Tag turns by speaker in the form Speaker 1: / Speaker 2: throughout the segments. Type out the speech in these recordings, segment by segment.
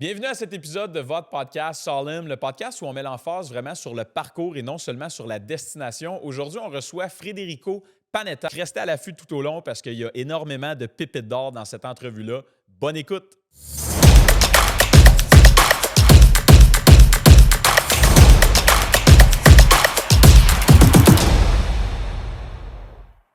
Speaker 1: Bienvenue à cet épisode de votre podcast Solemn, le podcast où on met l'emphase vraiment sur le parcours et non seulement sur la destination. Aujourd'hui, on reçoit Federico Panetta. Restez à l'affût tout au long parce qu'il y a énormément de pépites d'or dans cette entrevue-là. Bonne écoute!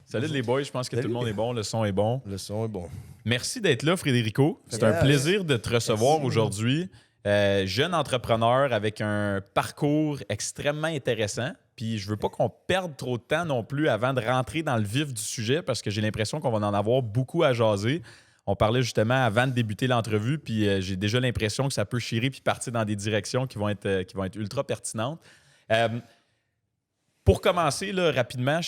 Speaker 1: Salut les boys, je pense que tout le monde est bon, le son est bon.
Speaker 2: Le son est bon.
Speaker 1: Merci d'être là, Federico. C'est un plaisir de te recevoir aujourd'hui. Jeune entrepreneur avec un parcours extrêmement intéressant. Puis je veux pas qu'on perde trop de temps non plus avant de rentrer dans le vif du sujet parce que j'ai l'impression qu'on va en avoir beaucoup à jaser. On parlait justement avant de débuter l'entrevue, puis j'ai déjà l'impression que ça peut chirer puis partir dans des directions qui vont être ultra pertinentes. Pour commencer là, rapidement,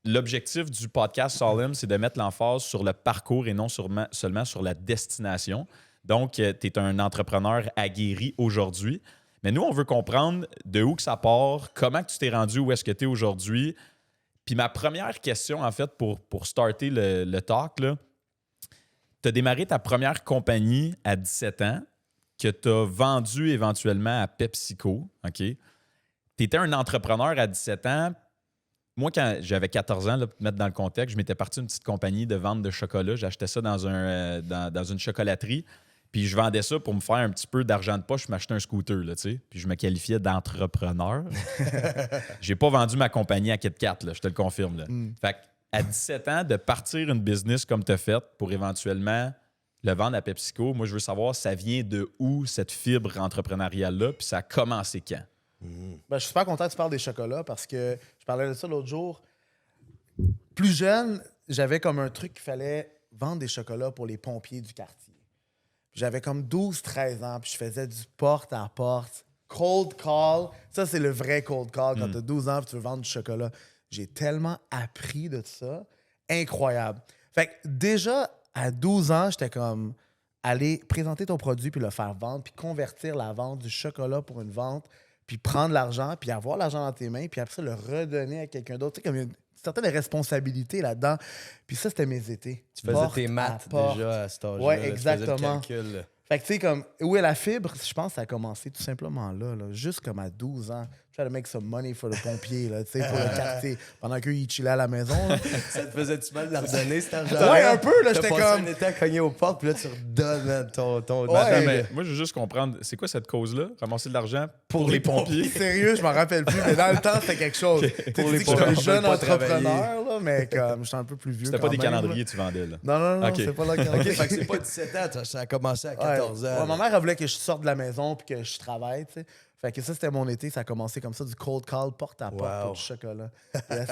Speaker 1: l'objectif du podcast Solemn, c'est de mettre l'emphase sur le parcours et non seulement sur la destination. Donc, tu es un entrepreneur aguerri aujourd'hui. Mais nous, on veut comprendre de où que ça part, comment que tu t'es rendu, où est-ce que tu es aujourd'hui. Puis ma première question, en fait, pour starter le talk, tu as démarré ta première compagnie à 17 ans que tu as vendue éventuellement à PepsiCo. OK? Tu étais un entrepreneur à 17 ans. Moi, quand j'avais 14 ans, là, pour te mettre dans le contexte, je m'étais parti d'une petite compagnie de vente de chocolat. J'achetais ça dans une chocolaterie. Puis je vendais ça pour me faire un petit peu d'argent de poche. Je m'achetais un scooter, là, tu sais. Puis je me qualifiais d'entrepreneur. J'ai pas vendu ma compagnie à KitKat, là, je te le confirme. Là. Fait qu'à 17 ans, de partir une business comme tu as fait pour éventuellement le vendre à PepsiCo, moi, je veux savoir, ça vient de où cette fibre entrepreneuriale-là? Puis ça a commencé quand?
Speaker 3: Ben, je suis super content que tu parles des chocolats parce que je parlais de ça l'autre jour. Plus jeune, j'avais comme un truc qu'il fallait vendre des chocolats pour les pompiers du quartier. J'avais comme 12-13 ans, puis je faisais du porte-à-porte. Cold call. Ça, c'est le vrai cold call quand tu as 12 ans et tu veux vendre du chocolat. J'ai tellement appris de ça. Incroyable. Fait que déjà, à 12 ans, j'étais comme aller présenter ton produit puis le faire vendre puis convertir la vente du chocolat pour une vente puis prendre l'argent, puis avoir l'argent dans tes mains, puis après ça, le redonner à quelqu'un d'autre. Tu sais, comme une certaine responsabilité là-dedans. Puis ça, c'était mes étés.
Speaker 2: Tu faisais tes maths déjà à cet âge-là.
Speaker 3: Oui,
Speaker 2: là,
Speaker 3: exactement.
Speaker 2: tu faisais le calcul.
Speaker 3: Fait que tu sais, comme, où est la fibre? Je pense que ça a commencé tout simplement là, juste comme à 12 ans. Try to make some money for le pompier, là, tu sais, pour le quartier, pendant qu'eux, ils chillaient à la maison. Là.
Speaker 2: Ça te faisait-tu mal de leur donner cet argent-là?
Speaker 3: Ouais, un peu, là, j'étais
Speaker 2: T'as
Speaker 3: comme...
Speaker 2: passé un été à cogner aux portes, puis là, tu redonnes ton...
Speaker 3: Ouais.
Speaker 1: Attends, mais moi, je veux juste comprendre, c'est quoi cette cause-là? Ramasser de l'argent pour les pompiers?
Speaker 3: Sérieux, je m'en rappelle plus, mais dans le temps, c'était quelque chose. Tu
Speaker 2: Pour
Speaker 3: sais,
Speaker 2: les
Speaker 3: que j'étais un
Speaker 2: pompiers,
Speaker 3: jeune
Speaker 2: pas
Speaker 3: entrepreneur, là, mais comme, j'étais un peu plus vieux.
Speaker 1: C'était
Speaker 3: quand
Speaker 1: pas des
Speaker 3: même,
Speaker 1: calendriers
Speaker 3: là.
Speaker 1: que tu vendais, là.
Speaker 3: Non,
Speaker 1: Ok.
Speaker 3: c'est pas le
Speaker 2: OK,
Speaker 3: calendrier.
Speaker 2: fait que c'est pas 17 ans, ça a commencé à 14 ans.
Speaker 3: Ouais, ma mère, elle voulait que je sorte de la maison puis que je travaille, tu sais. Fait que ça, c'était mon été. Ça a commencé comme ça, du cold call, porte-à-porte pour du chocolat. Yes.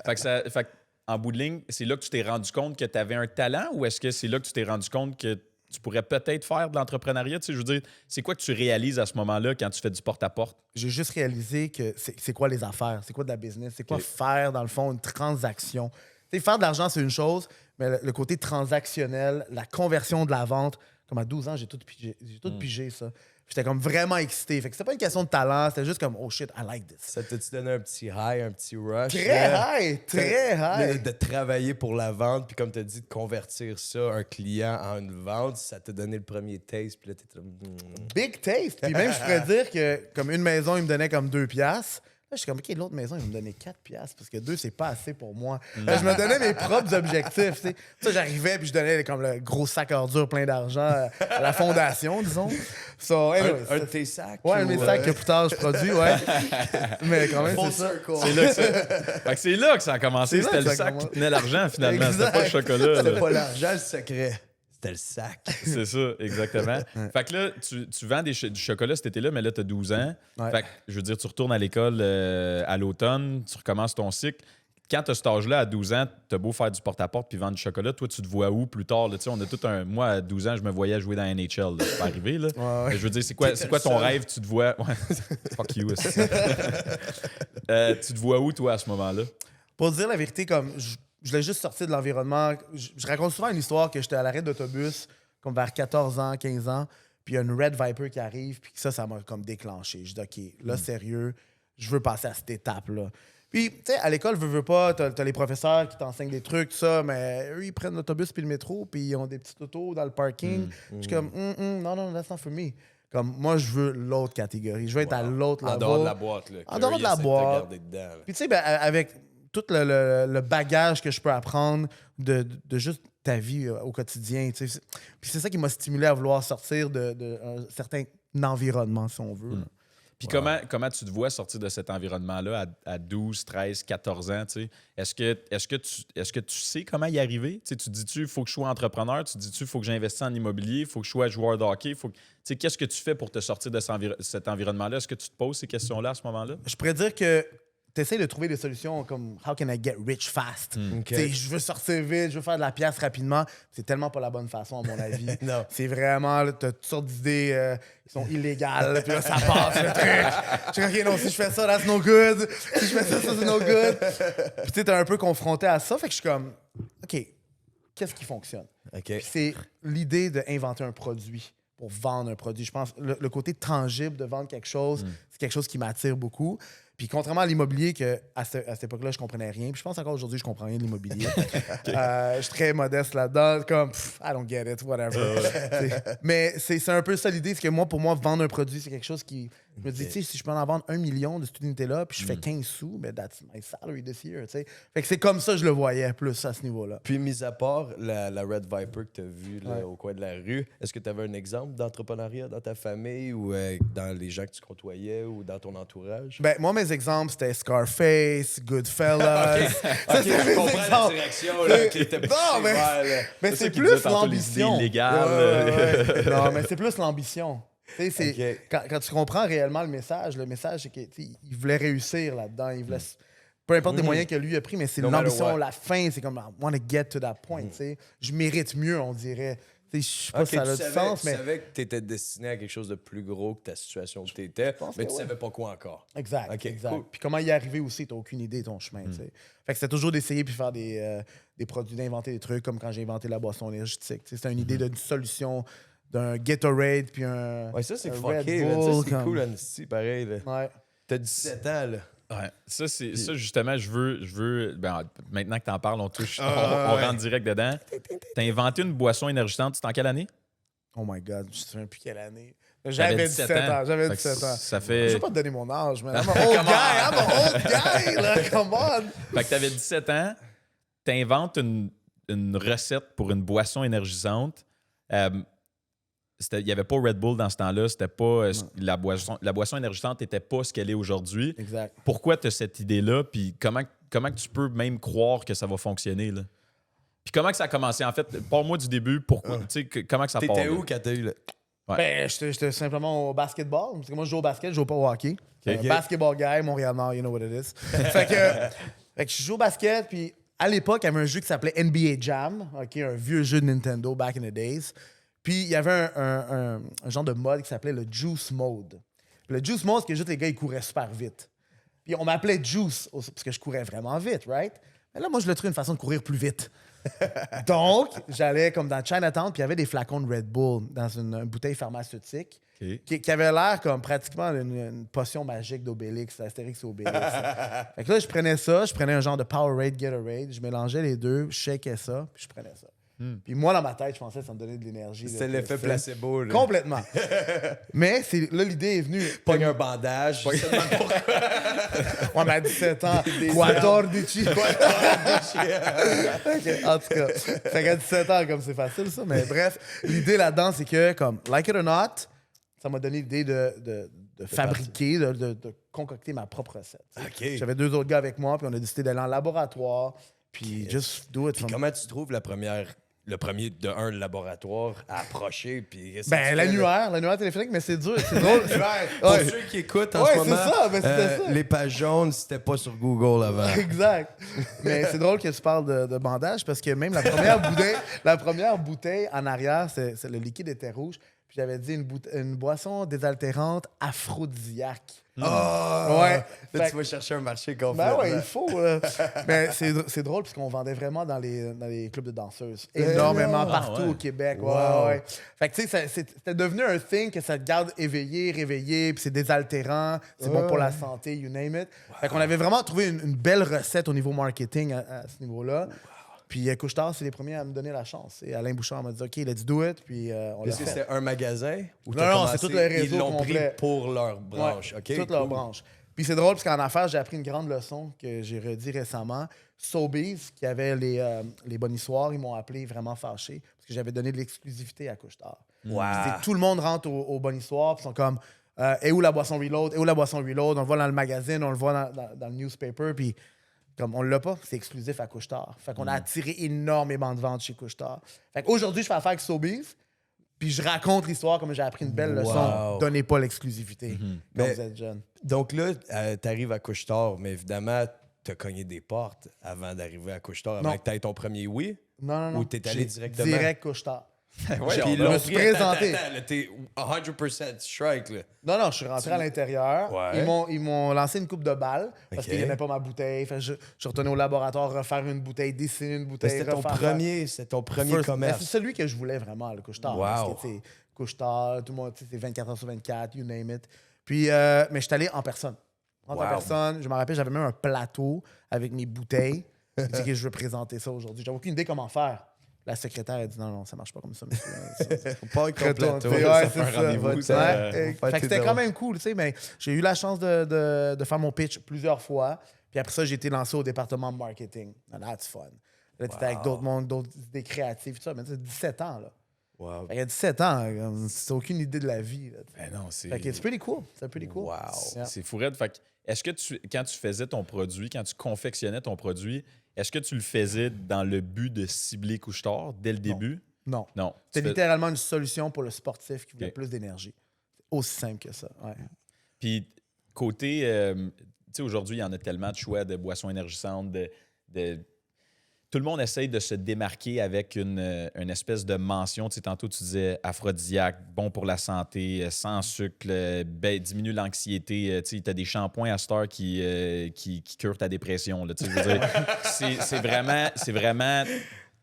Speaker 1: Fait que, en bout de ligne, c'est là que tu t'es rendu compte que tu avais un talent ou est-ce que c'est là que tu t'es rendu compte que tu pourrais peut-être faire de l'entrepreneuriat? Tu sais, je veux dire, c'est quoi que tu réalises à ce moment-là quand tu fais du porte-à-porte?
Speaker 3: J'ai juste réalisé que c'est quoi les affaires, c'est quoi de la business, c'est quoi faire, dans le fond, une transaction. Tu sais, faire de l'argent, c'est une chose, mais le côté transactionnel, la conversion de la vente, comme à 12 ans, j'ai tout pigé ça. J'étais comme vraiment excité. Fait que c'était pas une question de talent, c'était juste comme, oh shit, I like this.
Speaker 2: Ça t'a-tu donné un petit high, un petit rush?
Speaker 3: Très
Speaker 2: là?
Speaker 3: high, très high.
Speaker 2: De travailler pour la vente, puis comme tu as dit, de convertir ça, un client en une vente, ça t'a donné le premier taste, puis là, t'es comme...
Speaker 3: Big taste. Puis même, je pourrais dire que comme une maison, il me donnait comme 2 piastres. Là, je suis comme, OK, l'autre maison, il va me donner 4 piastres parce que 2, c'est pas assez pour moi. Là, je me donnais mes propres objectifs. Tu sais. Ça, j'arrivais puis je donnais comme le gros sac à ordures plein d'argent à la fondation, disons. So, anyway,
Speaker 2: Un de tes sacs?
Speaker 3: Ouais, un de mes sacs que plus tard, je produis, ouais. Mais quand même, c'est ça.
Speaker 1: C'est là que fait que c'est là que ça a commencé.
Speaker 3: C'est là
Speaker 1: C'était
Speaker 3: que
Speaker 1: le
Speaker 3: ça
Speaker 1: sac
Speaker 3: commence.
Speaker 1: qui tenait l'argent, finalement. C'était
Speaker 3: Exact.
Speaker 1: pas le chocolat.
Speaker 2: C'était
Speaker 1: là.
Speaker 2: pas l'argent, le secret. C'était le sac.
Speaker 1: C'est ça, exactement. Fait que là, tu vends du chocolat cet été-là, mais là, tu as 12 ans.
Speaker 3: Ouais.
Speaker 1: Fait que, je veux dire, tu retournes à l'école à l'automne, tu recommences ton cycle. Quand tu as cet âge-là, à 12 ans, tu as beau faire du porte-à-porte puis vendre du chocolat, toi, tu te vois où plus tard? Là, on a tout un... Moi, à 12 ans, je me voyais jouer dans NHL. Là. C'est pas arrivé. Là.
Speaker 3: Ouais.
Speaker 1: Mais je veux dire, c'est quoi ton rêve? Tu te vois... Ouais. Fuck you. Tu te vois où, toi, à ce moment-là?
Speaker 3: Pour dire la vérité, comme je voulais juste sortir de l'environnement. Je raconte souvent une histoire que j'étais à l'arrêt d'autobus, comme vers 14 ans, 15 ans, puis il y a une Red Viper qui arrive, puis ça m'a comme déclenché. Je dis, OK, là, sérieux, je veux passer à cette étape-là. Puis, tu sais, à l'école, veux pas, t'as les professeurs qui t'enseignent des trucs, tout ça, mais eux, ils prennent l'autobus puis le métro, puis ils ont des petites autos dans le parking. Je suis comme, non, that's not for me. Comme, moi, je veux l'autre catégorie. Je veux être à l'autre
Speaker 2: En
Speaker 3: level.
Speaker 2: dehors de la boîte, là.
Speaker 3: En dehors de la boîte. Puis, tu sais, ben, avec tout le bagage que je peux apprendre de juste ta vie au quotidien, tu sais. Puis c'est ça qui m'a stimulé à vouloir sortir d'un certain environnement, si on veut. là.
Speaker 1: Puis comment tu te vois sortir de cet environnement-là à 12, 13, 14 ans? Tu sais? Est-ce que tu sais comment y arriver? Tu sais, tu dis-tu, il faut que je sois entrepreneur? Tu dis-tu, il faut que j'investisse en immobilier? Il faut que je sois joueur de hockey? Tu sais, qu'est-ce que tu fais pour te sortir de cet environnement-là? Est-ce que tu te poses ces questions-là à ce moment-là?
Speaker 3: Je pourrais dire que tu essaies de trouver des solutions comme how can I get rich fast? Tu sais, je veux sortir vite, je veux faire de la pièce rapidement. C'est tellement pas la bonne façon, à mon avis.
Speaker 2: Non.
Speaker 3: C'est vraiment, tu as toutes sortes d'idées qui sont illégales, là, puis là, ça passe le truc. Je dis, OK, non, si je fais ça, that's no good. Si je fais ça, c'est no good. Puis tu sais, t'es un peu confronté à ça. Fait que je suis comme, OK, qu'est-ce qui fonctionne?
Speaker 2: OK.
Speaker 3: Puis c'est l'idée d'inventer un produit pour vendre un produit. Je pense le côté tangible de vendre quelque chose, c'est quelque chose qui m'attire beaucoup. Puis contrairement à l'immobilier, que à cette époque-là, je comprenais rien. Puis je pense encore aujourd'hui, je comprends rien de l'immobilier. Je suis très modeste là-dedans. Comme, I don't get it, whatever. Mais c'est un peu ça l'idée. C'est que pour moi, vendre un produit, c'est quelque chose qui... Je me dis, tu sais, si je peux en vendre 1 million de cette unité-là, puis je fais 15 sous, ben that's my salary this year, tu sais. Fait que c'est comme ça que je le voyais plus à ce niveau-là.
Speaker 2: Puis, mis à part la Red Viper que tu as vue là, au coin de la rue, est-ce que tu avais un exemple d'entrepreneuriat dans ta famille ou dans les gens que tu côtoyais ou dans ton entourage?
Speaker 3: Ben, moi, mes exemples, c'était Scarface, Goodfellas. Ça, c'est mes exemples.
Speaker 2: direction là, qui était
Speaker 3: Non, mais c'est plus l'ambition.
Speaker 1: Illégales.
Speaker 3: Non, mais c'est plus l'ambition. Tu sais,
Speaker 2: Ok.
Speaker 3: quand tu comprends réellement le message, c'est qu'il voulait réussir là-dedans. Il voulait, peu importe les moyens que lui a pris, mais c'est
Speaker 2: No matter
Speaker 3: l'ambition,
Speaker 2: what.
Speaker 3: la fin. C'est comme, I want to get to that point. Tu sais. Je mérite mieux, on dirait. Tu sais, je sais pas si ça a du sens, mais...
Speaker 2: Tu savais que tu étais destiné à quelque chose de plus gros que ta situation où tu étais, mais
Speaker 3: que
Speaker 2: tu
Speaker 3: ouais.
Speaker 2: savais pas quoi encore.
Speaker 3: Exact,
Speaker 2: Ok,
Speaker 3: exact.
Speaker 2: cool.
Speaker 3: Puis comment y arriver aussi, t'as aucune idée de ton chemin, tu sais. Fait que c'était toujours d'essayer puis faire des produits, d'inventer des trucs, comme quand j'ai inventé la boisson énergétique. Tu sais, c'était une idée d'une solution, d'un Gatorade puis un
Speaker 2: Ouais, ça, c'est
Speaker 3: un
Speaker 2: fucké.
Speaker 3: Red
Speaker 2: là. Ça,
Speaker 3: Bull,
Speaker 2: c'est
Speaker 3: comme-
Speaker 2: cool, Annecy, pareil. Là.
Speaker 3: Ouais.
Speaker 2: T'as 17 ans, là.
Speaker 1: Ouais. Ça, justement, je veux maintenant que tu en parles, on rentre direct dedans. Tu as inventé une boisson énergisante, c'était en quelle année?
Speaker 3: Oh my God, je ne sais même plus quelle année.
Speaker 1: T'avais
Speaker 3: J'avais 17 ans. J'avais
Speaker 1: Fait que
Speaker 3: 17 ans.
Speaker 1: Ça
Speaker 3: Je
Speaker 1: fait.
Speaker 3: vais pas te donner mon âge, mais I'm an old guy. I'm an old guy, là. Come on.
Speaker 1: Fait que tu avais 17 ans, tu inventes une recette pour une boisson énergisante. Il n'y avait pas Red Bull dans ce temps-là. C'était pas la boisson énergisante n'était pas ce qu'elle est aujourd'hui.
Speaker 3: Exact.
Speaker 1: Pourquoi tu as cette idée-là? Puis comment que tu peux même croire que ça va fonctionner? Là? Puis comment que ça a commencé? En fait, parle-moi du début. Pourquoi? Tu sais, comment que ça part?
Speaker 2: T'étais
Speaker 1: là?
Speaker 2: où quand t'as eu le.
Speaker 1: Ouais.
Speaker 3: Ben, j'étais simplement au basketball. Parce que moi, je joue au basket, je joue pas au hockey.
Speaker 2: Ok.
Speaker 3: Basketball guy, Montréal-Nord, you know what it is. fait que je joue au basket, puis à l'époque, il y avait un jeu qui s'appelait NBA Jam, ok, un vieux jeu de Nintendo back in the days. Puis il y avait un genre de mode qui s'appelait le Juice Mode. Puis le Juice Mode, c'est que juste les gars, ils couraient super vite. Puis on m'appelait Juice parce que je courais vraiment vite, right? Mais là, moi, je le trouvais une façon de courir plus vite. Donc, j'allais comme dans Chinatown, puis il y avait des flacons de Red Bull dans une bouteille pharmaceutique qui avait l'air comme pratiquement une potion magique d'Obélix, Astérix et Obélix. Fait que là, je prenais un genre de Powerade, Gatorade, je mélangeais les deux, je shakais ça, puis je prenais ça. Puis moi, dans ma tête, je pensais que ça me donnait de l'énergie.
Speaker 2: C'était
Speaker 3: là.
Speaker 2: l'effet placebo. Là.
Speaker 3: Complètement. Mais là, l'idée est venue.
Speaker 2: Pogne un bandage.
Speaker 3: Ouais, mais à 17 ans, 14 OK, en tout cas, fait qu'à 17 ans, comme c'est facile, ça. Mais bref, l'idée là-dedans, c'est que, comme, like it or not, ça m'a donné l'idée de fabriquer, de concocter ma propre recette.
Speaker 2: OK.
Speaker 3: J'avais 2 autres gars avec moi, puis on a décidé d'aller en laboratoire, puis just do it.
Speaker 2: Puis comment tu trouves le premier de un laboratoire à approcher? Puis qu'est-ce que
Speaker 3: Ben,
Speaker 2: tu fais, là?
Speaker 3: l'annuaire téléphonique, mais c'est dur, c'est drôle.
Speaker 2: Pour
Speaker 3: Ouais.
Speaker 2: ceux qui écoutent en
Speaker 3: Ouais,
Speaker 2: ce moment,
Speaker 3: c'est ça, mais c'était ça.
Speaker 2: les pages jaunes, c'était pas sur Google avant.
Speaker 3: Exact. Mais c'est drôle que tu parles de bandage parce que même la première bouteille en arrière, le liquide était rouge. Puis j'avais dit une boisson désaltérante aphrodisiaque.
Speaker 2: Ah!
Speaker 3: Ouais.
Speaker 2: Là,
Speaker 3: Fait
Speaker 2: tu vas chercher un marché complet.
Speaker 3: Ben ouais, il faut. Mais c'est drôle parce qu'on vendait vraiment dans les clubs de danseuses. Énormément
Speaker 2: non.
Speaker 3: partout
Speaker 1: ouais.
Speaker 3: au Québec.
Speaker 2: Wow.
Speaker 3: Ouais. Fait que tu sais, c'était devenu un thing que ça te garde éveillé, réveillé, puis c'est désaltérant, c'est bon pour la santé, you name it. Fait qu'on avait vraiment trouvé une belle recette au niveau marketing à ce niveau-là. Puis Couche-Tard, c'est les premiers à me donner la chance. Et Alain Bouchard m'a dit OK, let's do it. Puis on l'a
Speaker 2: Est-ce que
Speaker 3: fait.
Speaker 2: c'était un magasin? Ou
Speaker 3: Non,
Speaker 2: t'as
Speaker 3: non,
Speaker 2: commencé,
Speaker 3: c'est tout le réseau
Speaker 2: ils l'ont
Speaker 3: complet.
Speaker 2: pris pour leur branche.
Speaker 3: Ouais,
Speaker 2: OK,
Speaker 3: toutes leurs
Speaker 2: cool.
Speaker 3: branches. Puis c'est drôle parce qu'en affaires, j'ai appris une grande leçon que j'ai redit récemment. Sobeys, qui avait les Bonissoirs, ils m'ont appelé vraiment fâché parce que j'avais donné de l'exclusivité à Couche-Tard.
Speaker 2: Wow.
Speaker 3: Puis tout le monde rentre au Bonissoir puis ils sont comme et où la boisson Reload? Et où la boisson Reload? On le voit dans le magazine, on le voit dans le newspaper. Puis comme on l'a pas, c'est exclusif à Couche-Tard. Fait qu'on a attiré énormément de ventes chez Couche-Tard. Fait qu'aujourd'hui, je fais affaire avec Sobeys. Puis je raconte l'histoire comme j'ai appris une belle leçon.
Speaker 2: Wow.
Speaker 3: Donnez pas l'exclusivité quand
Speaker 2: Mais-
Speaker 3: vous êtes jeune.
Speaker 2: Donc là, t'arrives à Couche-Tard, mais évidemment, t'as cogné des portes avant d'arriver à Couche-Tard, avant
Speaker 3: Non.
Speaker 2: que t'aies ton premier oui.
Speaker 3: Non.
Speaker 2: Ou t'es allé
Speaker 3: J'ai
Speaker 2: directement?
Speaker 3: Direct Couche-Tard.
Speaker 1: Ouais,
Speaker 2: Puis
Speaker 1: on
Speaker 2: ils
Speaker 1: a-
Speaker 2: l'ont
Speaker 3: me suis
Speaker 2: pris.
Speaker 3: présenté.
Speaker 2: Attends, là, t'es 100% strike, là.
Speaker 3: Non, je suis rentré à l'intérieur.
Speaker 2: Ouais.
Speaker 3: Ils m'ont lancé une coupe de balles parce
Speaker 2: Ok.
Speaker 3: qu'ils n'aimaient pas ma bouteille. Fait que je suis retourné au laboratoire refaire une bouteille, dessiner une
Speaker 2: Mais
Speaker 3: bouteille.
Speaker 2: c'était ton
Speaker 3: refaire-
Speaker 2: premier
Speaker 3: First-
Speaker 2: commerce.
Speaker 3: Ben, c'est celui que je voulais vraiment, le Couche-Tard.
Speaker 2: Wow.
Speaker 3: Parce que, tu sais, Couche-Tard, tout le monde, tu sais, c'est 24 heures sur 24, you name it. Puis, mais je suis allé en personne. En
Speaker 2: Wow.
Speaker 3: personne, je me rappelle, j'avais même un plateau avec mes bouteilles. Je dis que je veux présenter ça aujourd'hui. J'avais aucune idée comment faire. La secrétaire a dit non, ça marche pas comme ça, monsieur.
Speaker 2: Pas avec ton
Speaker 3: Retourne,
Speaker 2: plateau.
Speaker 3: ouais,
Speaker 2: ça
Speaker 3: c'est
Speaker 2: fait un
Speaker 3: ça.
Speaker 2: rendez-vous.
Speaker 3: Ouais.
Speaker 2: ça.
Speaker 3: Fait
Speaker 2: Faut
Speaker 3: que
Speaker 2: faire tes
Speaker 3: c'était quand
Speaker 2: devoirs.
Speaker 3: même cool, tu sais, mais j'ai eu la chance de faire mon pitch plusieurs fois. Puis après ça, j'ai été lancé au département de marketing. And that's fun. Là, tu étais avec d'autres mondes, d'autres idées créatives, tout ça. Mais tu sais, 17 ans, là.
Speaker 2: Wow.
Speaker 3: Fait qu'il y a 17 ans, c'est aucune idée de la vie. Là, tu sais.
Speaker 1: Ben non, c'est.
Speaker 3: Fait que c'est pretty cool. C'est pretty cool.
Speaker 2: Wow.
Speaker 3: Yeah.
Speaker 1: C'est fou raide. Fait que, est-ce que quand tu faisais ton produit, quand tu confectionnais ton produit, est-ce que tu le faisais dans le but de cibler Couche-Tard dès le début?
Speaker 3: Non.
Speaker 1: Non.
Speaker 3: C'est
Speaker 1: Tu fais-
Speaker 3: littéralement une solution pour le sportif qui voulait
Speaker 1: Ok.
Speaker 3: plus d'énergie. C'est aussi simple que ça. Ouais.
Speaker 1: Puis, côté. Tu sais, aujourd'hui, il y en a tellement de choix de boissons énergisantes, Tout le monde essaye de se démarquer avec une espèce de mention. Tu sais, tantôt, tu disais aphrodisiaque, bon pour la santé, sans sucre, diminue l'anxiété. Tu as des shampoings à cette heure qui curent ta dépression. Là, tu sais, je veux dire, c'est vraiment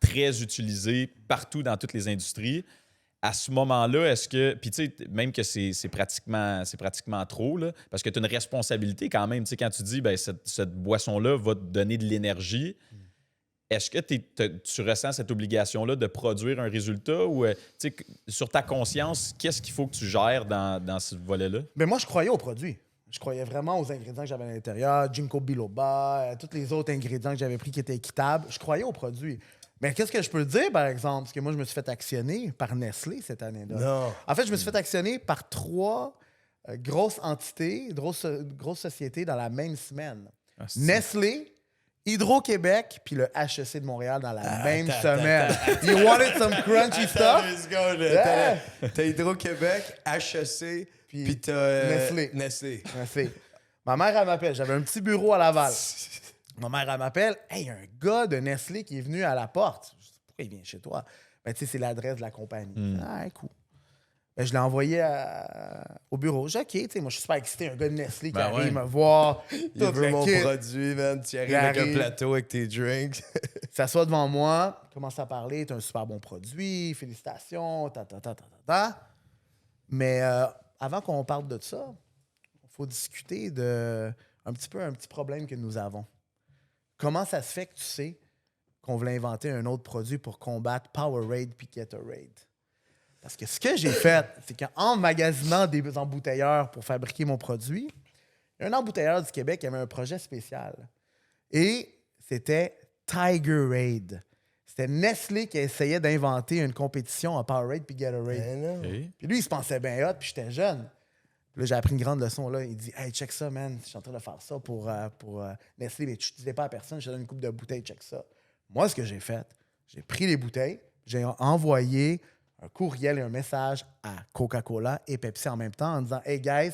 Speaker 1: très utilisé partout dans toutes les industries. À ce moment-là, est-ce que. Puis, tu sais, même que c'est pratiquement trop, là, parce que tu as une responsabilité quand même. Tu sais, quand tu dis, ben, cette boisson-là va te donner de l'énergie. Est-ce que tu ressens cette obligation-là de produire un résultat ou tu sais, sur ta conscience, qu'est-ce qu'il faut que tu gères dans ce volet-là?
Speaker 3: Mais moi, je croyais aux produits. Je croyais vraiment aux ingrédients que j'avais à l'intérieur, ginkgo biloba, tous les autres ingrédients que j'avais pris qui étaient équitables. Je croyais aux produits. Mais qu'est-ce que je peux te dire, par exemple? Parce que moi, je me suis fait actionner par Nestlé cette année-là.
Speaker 2: Non.
Speaker 3: En fait, je me suis fait actionner par 3 grosses entités, grosses sociétés dans la même semaine.
Speaker 1: Ah, c'est-
Speaker 3: Nestlé, Hydro-Québec, puis le HEC de Montréal dans la même
Speaker 2: attends,
Speaker 3: semaine. You wanted some crunchy stuff?
Speaker 2: Let's go, là.
Speaker 3: Yeah.
Speaker 2: T'as Hydro-Québec, HEC, puis t'as Nestlé.
Speaker 3: Merci. Ma mère, elle m'appelle. J'avais un petit bureau à Laval. Ma mère, elle m'appelle. Hey, il y a un gars de Nestlé qui est venu à la porte. Je dis, pourquoi il vient chez toi? Ben, tu sais, c'est l'adresse de la compagnie. Ah, cool. Ben, je l'ai envoyé au bureau. J'ai dit, OK, tu sais, moi, je suis super excité. Un gars de Nestlé qui
Speaker 1: Ben
Speaker 3: arrive
Speaker 1: ouais.
Speaker 3: me voir.
Speaker 2: Il
Speaker 3: Tout
Speaker 2: veut
Speaker 3: le
Speaker 2: mon
Speaker 3: kit.
Speaker 2: produit, man. Tu arrives
Speaker 3: Il
Speaker 2: avec un
Speaker 3: arrive.
Speaker 2: plateau avec tes drinks.
Speaker 3: Il s'assoit devant moi, commence à parler. T'as un super bon produit. Félicitations. Ta. Mais avant qu'on parle de ça, il faut discuter de un petit problème que nous avons. Comment ça se fait que tu sais qu'on voulait inventer un autre produit pour combattre Powerade puis Gatorade? Parce que ce que j'ai fait, c'est qu'en magasinant des embouteilleurs pour fabriquer mon produit, il y a un embouteilleur du Québec qui avait un projet spécial. Et c'était Tigerade. C'était Nestlé qui essayait d'inventer une compétition à Powerade puis Gatorade.
Speaker 2: Ben non.
Speaker 1: OK.
Speaker 3: Puis lui, il se pensait bien hot, puis j'étais jeune. Puis là, j'ai appris une grande leçon. Là. Il dit « Hey, check ça, man. Je suis en train de faire ça pour Nestlé, mais tu ne disais pas à personne. Je te donne une coupe de bouteilles, check ça. » Moi, ce que j'ai fait, j'ai pris les bouteilles, j'ai envoyé un courriel et un message à Coca-Cola et Pepsi en même temps en disant « Hey, guys,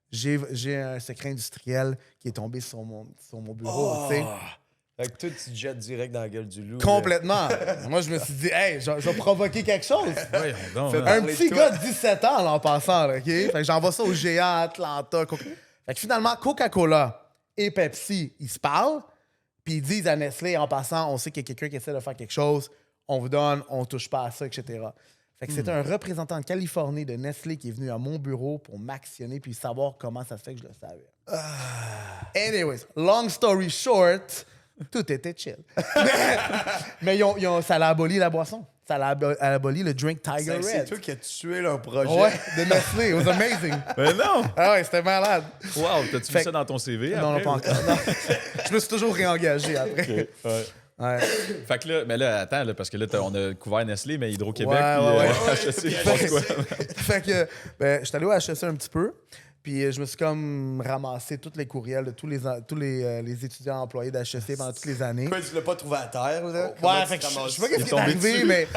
Speaker 3: j'ai un secret industriel qui est tombé sur mon bureau. tu sais.
Speaker 2: Fait que toi, tu te jettes direct dans la gueule du loup.
Speaker 3: Complètement. Moi, je me suis dit, hey, je vais provoquer quelque chose.
Speaker 1: Ouais, donc,
Speaker 2: Fais
Speaker 1: hein.
Speaker 2: pas-
Speaker 3: Un
Speaker 2: Parler
Speaker 3: petit
Speaker 2: de
Speaker 3: gars
Speaker 2: toi.
Speaker 3: de 17 ans, là, en passant, là, OK? Fait que j'envoie ça aux géants, Atlanta. Fait que finalement, Coca-Cola et Pepsi, ils se parlent, puis ils disent à Nestlé, en passant, on sait qu'il y a quelqu'un qui essaie de faire quelque chose, on vous donne, on touche pas à ça, etc. Fait que c'était un représentant de Californie de Nestlé qui est venu à mon bureau pour m'actionner puis savoir comment ça se fait que je le savais. Anyways, long story short, tout était chill. Mais ça l'a aboli la boisson. Ça l'a aboli le drink Tiger
Speaker 2: C'est
Speaker 3: Red.
Speaker 2: toi qui as tué leur projet.
Speaker 3: Ouais, de Nestlé. It was amazing.
Speaker 1: Mais non!
Speaker 3: Ah ouais, c'était malade.
Speaker 1: Wow, t'as-tu
Speaker 3: Fait
Speaker 1: mis ça dans ton CV?
Speaker 3: Non, non,
Speaker 1: après,
Speaker 3: pas
Speaker 1: ou-
Speaker 3: encore. Non. Je me suis toujours réengagé après.
Speaker 1: Ouais.
Speaker 3: Ouais.
Speaker 1: Fait que là, mais là, attends, là, parce que là, on a couvert Nestlé, mais Hydro-Québec,
Speaker 3: Ouais,
Speaker 1: puis
Speaker 3: ouais,
Speaker 1: HEC, je pense quoi.
Speaker 3: Fait que, je suis allé au HEC un petit peu. Puis je me suis comme ramassé tous les courriels de tous les étudiants employés d'HEC pendant toutes les années.
Speaker 2: Pourquoi tu l'as pas trouvé à terre, là? Comment
Speaker 3: Ouais,
Speaker 2: tu
Speaker 3: fait que
Speaker 2: te
Speaker 3: je
Speaker 2: ramasses
Speaker 3: sais pas
Speaker 2: ça?
Speaker 3: qu'est-ce qui est
Speaker 1: tombé
Speaker 3: arrivé,
Speaker 1: dessus.
Speaker 3: mais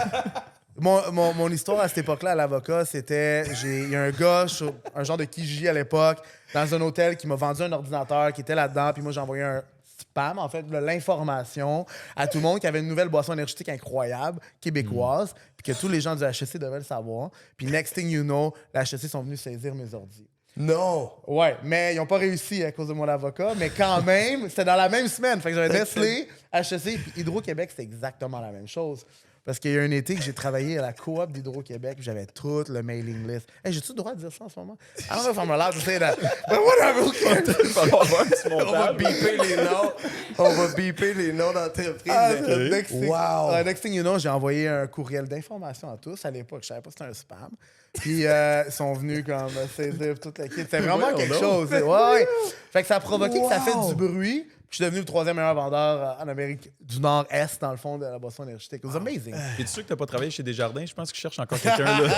Speaker 3: mon histoire à cette époque-là à l'avocat, c'était il y a un gars, un genre de Kijiji à l'époque, dans un hôtel qui m'a vendu un ordinateur qui était là-dedans, puis moi j'ai envoyé un spam, en fait, de l'information à tout le monde qui avait une nouvelle boisson énergétique incroyable, québécoise, puis que tous les gens du HEC devaient le savoir. Puis next thing you know, la HEC sont venus saisir mes ordi.
Speaker 2: Non!
Speaker 3: Ouais, mais ils n'ont pas réussi à cause de mon avocat, mais quand même, c'était dans la même semaine. Fait que j'avais Nestlé, HEC, puis Hydro-Québec, c'était exactement la même chose. Parce qu'il y a un été que j'ai travaillé à la coop d'Hydro-Québec, puis j'avais tout le mailing list. Hey, j'ai-tu le droit de dire ça en ce moment? I don't know if I'm allowed to say that. But whatever, who cares?
Speaker 1: Il va avoir un petit
Speaker 2: On va
Speaker 1: montage.
Speaker 2: biper les noms. On va biper les noms d'entreprise.
Speaker 3: Ah,
Speaker 1: Ok.
Speaker 3: next thing,
Speaker 2: Wow.
Speaker 3: next thing you know, j'ai envoyé un courriel d'information à tous. À l'époque, je savais pas que c'était un spam. Puis ils sont venus comme saisir toute la kit. C'était vraiment
Speaker 1: Voyons
Speaker 3: quelque
Speaker 1: donc.
Speaker 3: chose. Ouais. Fait que ça a provoqué que ça fait du bruit. Puis je suis devenu le 3e meilleur vendeur en Amérique du Nord-Est, dans le fond, de la boisson énergétique. It was amazing.
Speaker 1: Es-tu sûr que t'as pas travaillé chez Desjardins? Je pense qu'ils cherchent encore quelqu'un, là.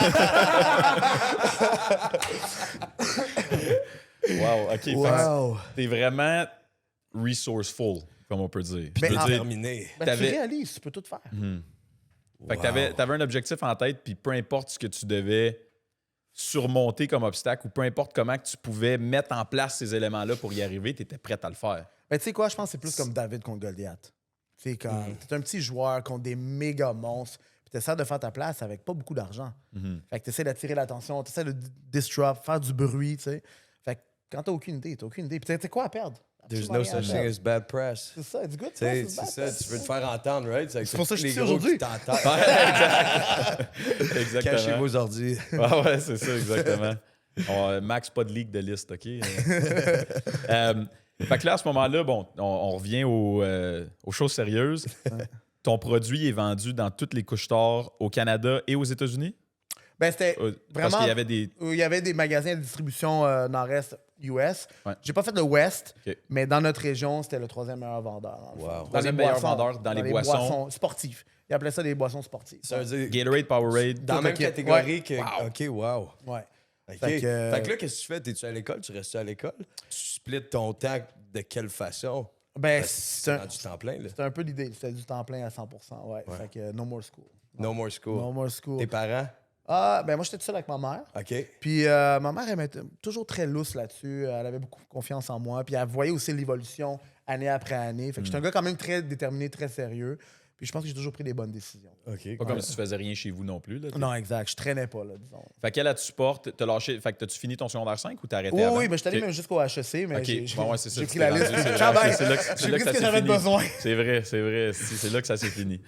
Speaker 1: Wow, OK. Fait que
Speaker 2: Wow.
Speaker 1: t'es vraiment resourceful, comme on peut dire.
Speaker 3: Mais
Speaker 1: Je veux
Speaker 3: en-
Speaker 1: dire,
Speaker 2: Terminé.
Speaker 3: Ben, tu
Speaker 1: T'avais-
Speaker 3: réalises, tu peux tout faire.
Speaker 1: fait que t'avais un objectif en tête, puis peu importe ce que tu devais surmonter comme obstacle ou peu importe comment que tu pouvais mettre en place ces éléments-là pour y arriver, t'étais prête à le faire.
Speaker 3: Mais tu sais quoi, je pense que c'est plus comme David contre Goliath. Tu sais, quand t'es un petit joueur contre des méga monstres, puis t'essaies de faire ta place avec pas beaucoup d'argent. Fait que t'essaies d'attirer l'attention, t'essaies de disrupt, faire du bruit, tu sais. Fait que quand t'as aucune idée, t'as aucune idée. Puis t'as quoi à perdre?
Speaker 2: There's
Speaker 3: Absolument
Speaker 2: no
Speaker 3: rien à
Speaker 2: such
Speaker 3: perdre.
Speaker 2: thing as bad press.
Speaker 3: C'est ça, it's good
Speaker 2: Tu sais,
Speaker 3: press, it's
Speaker 2: c'est
Speaker 3: bad
Speaker 2: ça,
Speaker 3: press.
Speaker 2: tu veux te faire entendre, right?
Speaker 3: C'est pour ça que je
Speaker 2: les
Speaker 3: suis
Speaker 2: gros
Speaker 3: aujourd'hui.
Speaker 2: qui t'entendent.
Speaker 1: Exactement.
Speaker 2: Cachez vos ordi.
Speaker 1: Ouais, c'est ça, exactement. Max, pas de leak de liste, OK? Fait que là, à ce moment-là, bon, on revient aux choses sérieuses. Ton produit est vendu dans toutes les couches tard au Canada et aux États-Unis?
Speaker 3: Ben, c'était
Speaker 1: Parce
Speaker 3: vraiment.
Speaker 1: qu'il y avait des...
Speaker 3: Il y avait des magasins de distribution nord-est US.
Speaker 1: Ouais.
Speaker 3: J'ai pas fait le West,
Speaker 1: OK.
Speaker 3: mais dans notre région, c'était le 3e meilleur vendeur. dans le fond.
Speaker 2: Wow.
Speaker 3: Dans les
Speaker 1: Troisième meilleur
Speaker 3: boissons-
Speaker 1: vendeur dans les boissons.
Speaker 3: sportives. Ils appelaient ça des boissons sportives.
Speaker 2: Ça veut dire
Speaker 1: Gatorade, Powerade.
Speaker 2: dans la
Speaker 3: tout
Speaker 2: même
Speaker 3: le kit.
Speaker 2: catégorie
Speaker 3: Ouais.
Speaker 2: que.
Speaker 1: Wow.
Speaker 2: OK, wow.
Speaker 3: Ouais.
Speaker 2: OK.
Speaker 3: Fait que-
Speaker 2: Fait que là, qu'est-ce que tu fais? T'es-tu à l'école? Tu restes à l'école? Tu splits ton temps de quelle façon?
Speaker 3: Ben,
Speaker 2: Parce que
Speaker 3: c'est un,
Speaker 2: du temps plein, là.
Speaker 3: c'était un peu l'idée. C'était du temps plein à 100%. Ouais. Fait que no more school.
Speaker 2: No more school.
Speaker 3: No more school.
Speaker 2: Tes parents?
Speaker 3: Ah, ben moi, j'étais tout seul avec ma mère.
Speaker 2: OK.
Speaker 3: Puis ma mère, elle m'était toujours très lousse là-dessus. Elle avait beaucoup confiance en moi. Puis elle voyait aussi l'évolution année après année. Fait que j'étais un gars quand même très déterminé, très sérieux. Puis je pense que j'ai toujours pris des bonnes décisions.
Speaker 2: OK.
Speaker 1: Pas comme si tu faisais rien chez vous non plus. Là,
Speaker 3: Non, exact. Je traînais pas, là, disons.
Speaker 1: Fait qu'elle, elle te supporte, t'as lâché. Fait que t'as-tu fini ton secondaire 5 ou t'as arrêté
Speaker 3: Oui,
Speaker 1: avant?
Speaker 3: oui, mais je suis allé
Speaker 1: OK.
Speaker 3: même jusqu'au HEC, mais
Speaker 1: OK,
Speaker 3: j'ai
Speaker 1: bon, ouais, c'est ça.
Speaker 3: j'ai
Speaker 1: tu
Speaker 3: pris
Speaker 1: t'es
Speaker 3: la
Speaker 1: rendu,
Speaker 3: liste.
Speaker 1: c'est
Speaker 3: Ciao,
Speaker 1: vrai.
Speaker 3: bye.
Speaker 1: C'est là que
Speaker 3: J'ai
Speaker 1: ça
Speaker 3: pris ce que
Speaker 1: s'est
Speaker 3: j'avais
Speaker 1: fini.
Speaker 3: besoin.
Speaker 1: C'est vrai. C'est là que ça s'est fini.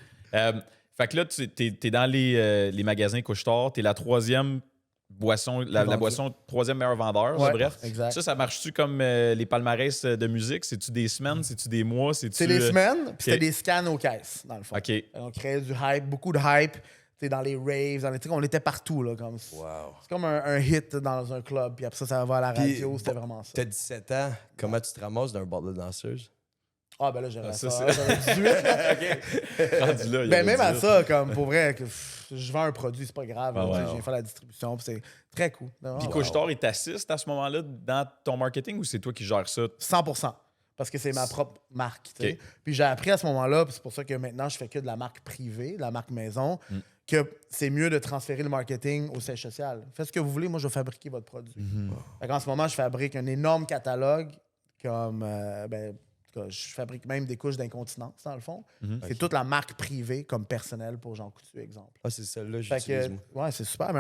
Speaker 1: Fait que là, t'es dans les magasins couche-tard, t'es la troisième boisson, la
Speaker 3: Vendue.
Speaker 1: boisson troisième meilleur vendeur,
Speaker 3: Ouais,
Speaker 1: bref.
Speaker 3: exact.
Speaker 1: Ça marche-tu comme les palmarès de musique? C'est-tu des semaines? C'est-tu des mois?
Speaker 3: C'est des semaines, puis c'était
Speaker 1: OK.
Speaker 3: des scans aux caisses, dans le fond.
Speaker 1: OK.
Speaker 3: On créait du hype, beaucoup de hype. T'sais, dans les raves, on était partout. Là, comme,
Speaker 2: Wow.
Speaker 3: c'est comme un hit dans un club, puis après ça va à la
Speaker 2: Puis,
Speaker 3: radio, c'était vraiment ça.
Speaker 2: T'as 17 ans. Comment tu te ramasses d'un bord de danseuse?
Speaker 3: Ah, ben là, j'aurais
Speaker 1: ça,
Speaker 3: ça. J'avais 18.
Speaker 1: Rendu là, il y
Speaker 3: Ben,
Speaker 1: avait
Speaker 3: même à
Speaker 1: 18.
Speaker 3: ça, comme pour vrai, que je vends un produit, c'est pas grave.
Speaker 1: Ah
Speaker 3: là,
Speaker 1: ouais,
Speaker 3: t'sais,
Speaker 1: ouais.
Speaker 3: je viens faire la distribution, puis c'est très cool. Non,
Speaker 1: Puis
Speaker 3: ouais.
Speaker 1: Couche-Tard, il t'assiste à ce moment-là dans ton marketing ou c'est toi qui gères ça?
Speaker 3: 100%. Parce que c'est ma propre marque. tu sais.
Speaker 1: OK.
Speaker 3: Puis j'ai appris à ce moment-là, puis c'est pour ça que maintenant, je fais que de la marque privée, de la marque maison, que c'est mieux de transférer le marketing au siège social. Faites ce que vous voulez, moi, je vais fabriquer votre produit. En ce moment, je fabrique un énorme catalogue comme tout cas, je fabrique même des couches d'incontinence, dans le fond. C'est
Speaker 2: Ok.
Speaker 3: toute la marque privée comme personnelle pour Jean Coutu, exemple.
Speaker 2: Ah, c'est celle-là que
Speaker 3: Fait
Speaker 2: j'utilise,
Speaker 3: que,
Speaker 2: moi.
Speaker 3: ouais, c'est super,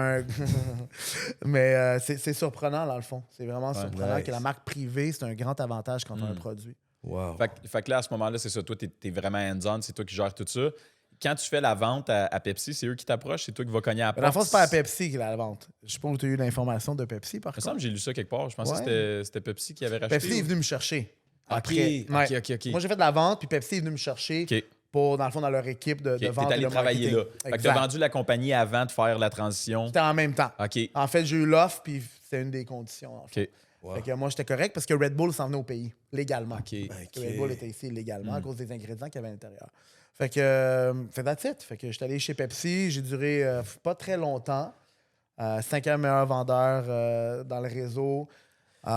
Speaker 3: mais c'est surprenant, dans le fond. C'est vraiment surprenant
Speaker 2: nice.
Speaker 3: que la marque privée, c'est un grand avantage quand on a un produit.
Speaker 2: Wow.
Speaker 1: Fait que là, à ce moment-là, c'est ça. Toi, t'es vraiment hands-on, c'est toi qui gères tout ça. Quand tu fais la vente à Pepsi, c'est eux qui t'approchent, c'est toi qui vas cogner à la
Speaker 3: Mais dans le
Speaker 1: porte.
Speaker 3: fond, c'est pas à Pepsi qui est la vente. Je sais pas où tu as eu l'information de Pepsi, par
Speaker 1: Il me semble
Speaker 3: contre.
Speaker 1: que j'ai lu ça quelque part. Je pensais
Speaker 3: Ouais.
Speaker 1: que c'était Pepsi qui avait racheté.
Speaker 3: Pepsi est venu me chercher.
Speaker 1: OK,
Speaker 3: Après. Ouais.
Speaker 1: OK.
Speaker 3: Moi, j'ai fait de la vente, puis Pepsi est venu me chercher
Speaker 1: OK.
Speaker 3: pour, dans le fond, dans leur équipe de
Speaker 1: OK.
Speaker 3: vente.
Speaker 1: T'es
Speaker 3: et
Speaker 1: allé
Speaker 3: de
Speaker 1: travailler
Speaker 3: marketing.
Speaker 1: là. Fait que
Speaker 3: Exact.
Speaker 1: t'as vendu la compagnie avant de faire la transition.
Speaker 3: C'était en même temps.
Speaker 1: OK.
Speaker 3: En fait, j'ai eu l'offre, puis c'était une des conditions. En fait.
Speaker 1: OK.
Speaker 2: Wow.
Speaker 3: Fait que moi, j'étais correct parce que Red Bull s'en venait au pays, légalement.
Speaker 1: OK.
Speaker 3: Parce que Red Bull était ici légalement
Speaker 1: Mm.
Speaker 3: à cause des ingrédients qu'il y avait à l'intérieur. Fait que c'est that's it. Fait que j'étais allé chez Pepsi. J'ai duré pas très longtemps. 5e meilleur vendeur dans le réseau.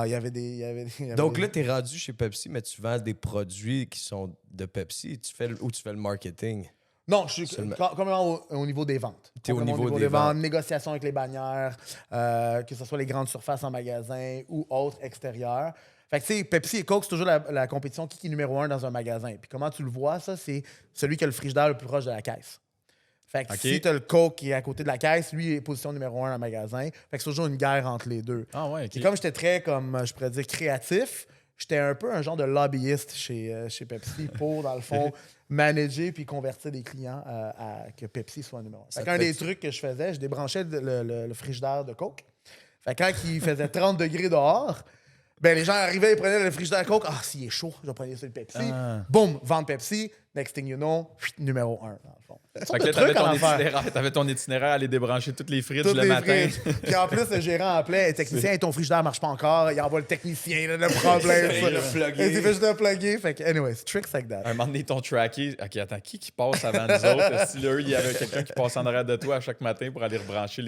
Speaker 3: Il y avait des. il y avait
Speaker 2: Donc
Speaker 3: des-
Speaker 2: là, tu es rendu chez Pepsi, mais tu vends des produits qui sont de Pepsi. Tu fais le marketing.
Speaker 3: Non, je suis
Speaker 2: Seulement.
Speaker 3: complètement au niveau des ventes.
Speaker 2: T'es au
Speaker 3: Complètement
Speaker 2: niveau des ventes.
Speaker 3: négociation avec les bannières, que ce soit les grandes surfaces en magasin ou autres extérieurs. Fait que, tu sais, Pepsi et Coke, c'est toujours la compétition qui est numéro 1 dans un magasin. Puis comment tu le vois, ça, c'est celui qui a le frigidaire le plus proche de la caisse. Fait que
Speaker 1: OK.
Speaker 3: si tu as le Coke qui est à côté de la caisse, lui est position numéro 1 dans le magasin. Fait que c'est toujours une guerre entre les deux.
Speaker 1: Ah ouais, OK.
Speaker 3: Et comme j'étais très, comme je pourrais dire, créatif, j'étais un peu un genre de lobbyiste chez Pepsi pour, dans le fond, manager puis convertir des clients à que Pepsi soit numéro 1.
Speaker 2: Ça
Speaker 3: Fait
Speaker 2: te
Speaker 3: qu'un des
Speaker 2: fait-tu-
Speaker 3: trucs que je faisais, je débranchais le frigidaire de Coke. Fait que quand il faisait 30 degrés dehors, ben les gens arrivaient, ils prenaient le frigidaire Coke. Ah, s'il est chaud, je vais prendre ça le Pepsi.
Speaker 1: Ah.
Speaker 3: Boum, vendre Pepsi. Next thing you know, numéro 1, dans le fond.
Speaker 1: Fait que là, t'avais ton itinéraire à aller débrancher toutes les frites
Speaker 3: Toutes
Speaker 1: le
Speaker 3: les
Speaker 1: matin.
Speaker 3: frites. Puis en plus, le gérant appelait, hey, technicien, ton frigidaire marche pas encore. Il envoie le technicien, là, le problème.
Speaker 2: Il l'a plugué.
Speaker 3: Et il fait juste le plugger. Fait que, anyways, tricks like that.
Speaker 1: Un moment donné, ton tracké. OK, attends, qui passe avant nous autres? Si là, il y avait quelqu'un qui passe en arrière de toi à chaque matin pour aller rebrancher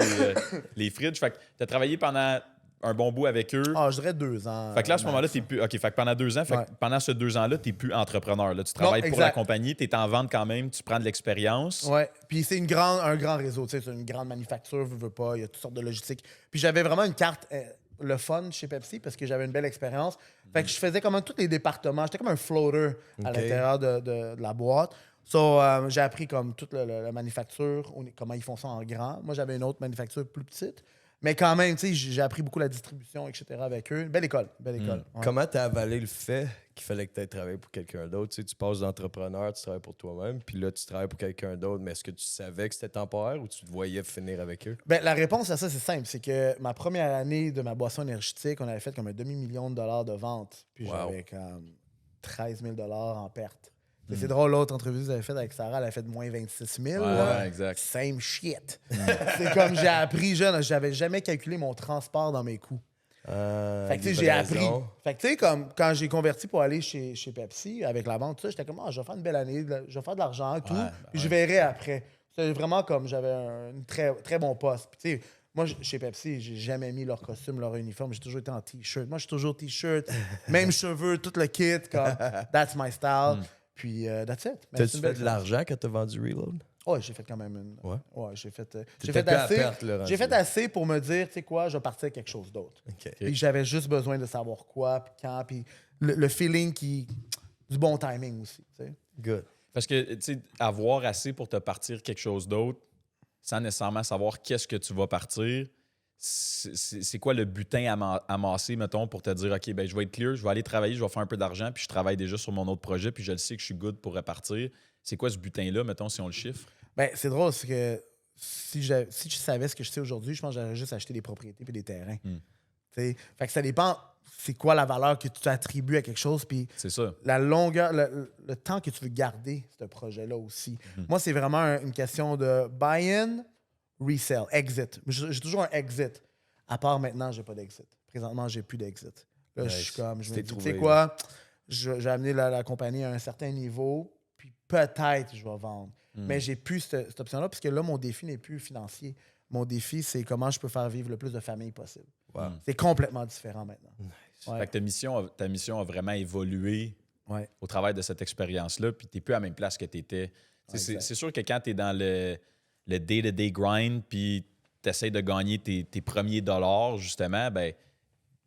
Speaker 1: les fridges. Fait que t'as travaillé pendant un bon bout avec eux.
Speaker 3: Ah, je dirais 2 ans.
Speaker 1: Fait que là, à ce moment-là, t'es plus. OK, fait que pendant 2 ans, fait que
Speaker 3: Ouais.
Speaker 1: pendant ces 2 ans-là, t'es plus entrepreneur. Là. Tu travailles pour
Speaker 3: exact.
Speaker 1: la compagnie, t'es en vente quand même, tu prends de l'expérience.
Speaker 3: Ouais. Puis c'est un grand réseau. Tu sais, c'est une grande manufacture, veux pas. Il y a toutes sortes de logistique. Puis j'avais vraiment une carte, le fun chez Pepsi, parce que j'avais une belle expérience. Fait que je faisais comme tous les départements. J'étais comme un floater à
Speaker 2: Ok.
Speaker 3: l'intérieur de la boîte. J'ai appris comme toute la manufacture, comment ils font ça en grand. Moi, j'avais une autre manufacture plus petite. Mais quand même, tu sais, j'ai appris beaucoup la distribution, etc. avec eux. Belle école, belle école. Ouais.
Speaker 2: Comment tu as avalé le fait qu'il fallait que tu aies travaillé pour quelqu'un d'autre? Tu sais, tu passes d'entrepreneur, tu travailles pour toi-même, puis là, tu travailles pour quelqu'un d'autre. Mais est-ce que tu savais que c'était temporaire ou tu te voyais finir avec eux?
Speaker 3: Ben, la réponse à ça, c'est simple. C'est que ma première année de ma boisson énergétique, on avait fait comme un demi-million de dollars de vente. Puis
Speaker 2: Wow.
Speaker 3: j'avais comme 13 000 en perte. C'est drôle, l'autre entrevue que vous avez faite avec Sarah, elle a fait de moins 26 000. là.
Speaker 1: Ouais, exact.
Speaker 3: Same shit. C'est comme j'ai appris jeune, j'avais jamais calculé mon transport dans mes coûts. Fait que tu sais, j'ai appris. Fait que tu sais, comme quand j'ai converti pour aller chez Pepsi avec la vente, tout ça, j'étais comme, je vais faire une belle année, je vais faire de l'argent et tout, puis je verrai après. C'était vraiment comme j'avais un très, très bon poste. Puis tu sais, moi, chez Pepsi, j'ai jamais mis leur costume, leur uniforme. J'ai toujours été en T-shirt. Moi, je suis toujours T-shirt, même cheveux, tout le kit, comme that's my style. Puis that's it. Mais c'est
Speaker 2: T'as-tu
Speaker 3: une
Speaker 2: fait
Speaker 3: belle
Speaker 2: de
Speaker 3: chose.
Speaker 2: l'argent quand t'as vendu Reload?
Speaker 3: Ouais, j'ai fait quand même une.
Speaker 2: Ouais.
Speaker 3: Ouais, j'ai fait. J'ai
Speaker 2: T'étais
Speaker 3: fait
Speaker 2: plus à
Speaker 3: assez.
Speaker 2: perte, là, rendu
Speaker 3: J'ai fait
Speaker 2: là.
Speaker 3: assez pour me dire, tu sais quoi, je vais partir à quelque chose d'autre.
Speaker 2: OK.
Speaker 3: Puis j'avais juste besoin de savoir quoi, puis quand, puis le feeling du bon timing aussi. Tu sais.
Speaker 2: Good.
Speaker 1: Parce que, tu sais, avoir assez pour te partir quelque chose d'autre, sans nécessairement savoir qu'est-ce que tu vas partir, c'est quoi le butin amassé, mettons, pour te dire, OK, ben je vais être clear, je vais aller travailler, je vais faire un peu d'argent, puis je travaille déjà sur mon autre projet, puis je le sais que je suis good pour repartir. C'est quoi ce butin-là, mettons, si on le chiffre?
Speaker 3: Ben, c'est drôle, c'est que si je savais ce que je sais aujourd'hui, je pense que j'aurais juste acheté des propriétés puis des terrains. Tu sais. Fait que ça dépend, c'est quoi la valeur que tu attribues à quelque chose, puis
Speaker 1: C'est ça.
Speaker 3: la longueur, le temps que tu veux garder ce projet-là aussi. Moi, c'est vraiment une question de buy-in, resell, exit. J'ai toujours un exit. À part maintenant, j'ai pas d'exit. Présentement, j'ai plus d'exit. Là,
Speaker 2: Nice.
Speaker 3: je suis comme, je me
Speaker 2: T'es
Speaker 3: dis, tu
Speaker 2: trouvé,
Speaker 3: sais quoi, j'ai amené la compagnie à un certain niveau, puis peut-être je vais vendre. Mais j'ai plus cette option-là, parce que là, mon défi n'est plus financier. Mon défi, c'est comment je peux faire vivre le plus de familles possible.
Speaker 2: Wow.
Speaker 3: C'est complètement différent maintenant. Ouais.
Speaker 1: Fait que ta mission a vraiment évolué
Speaker 3: Ouais.
Speaker 1: au travers de cette expérience-là, puis tu n'es plus à la même place que tu étais. C'est sûr que quand tu es dans le day-to-day grind, puis tu essaies de gagner tes premiers dollars, justement, ben,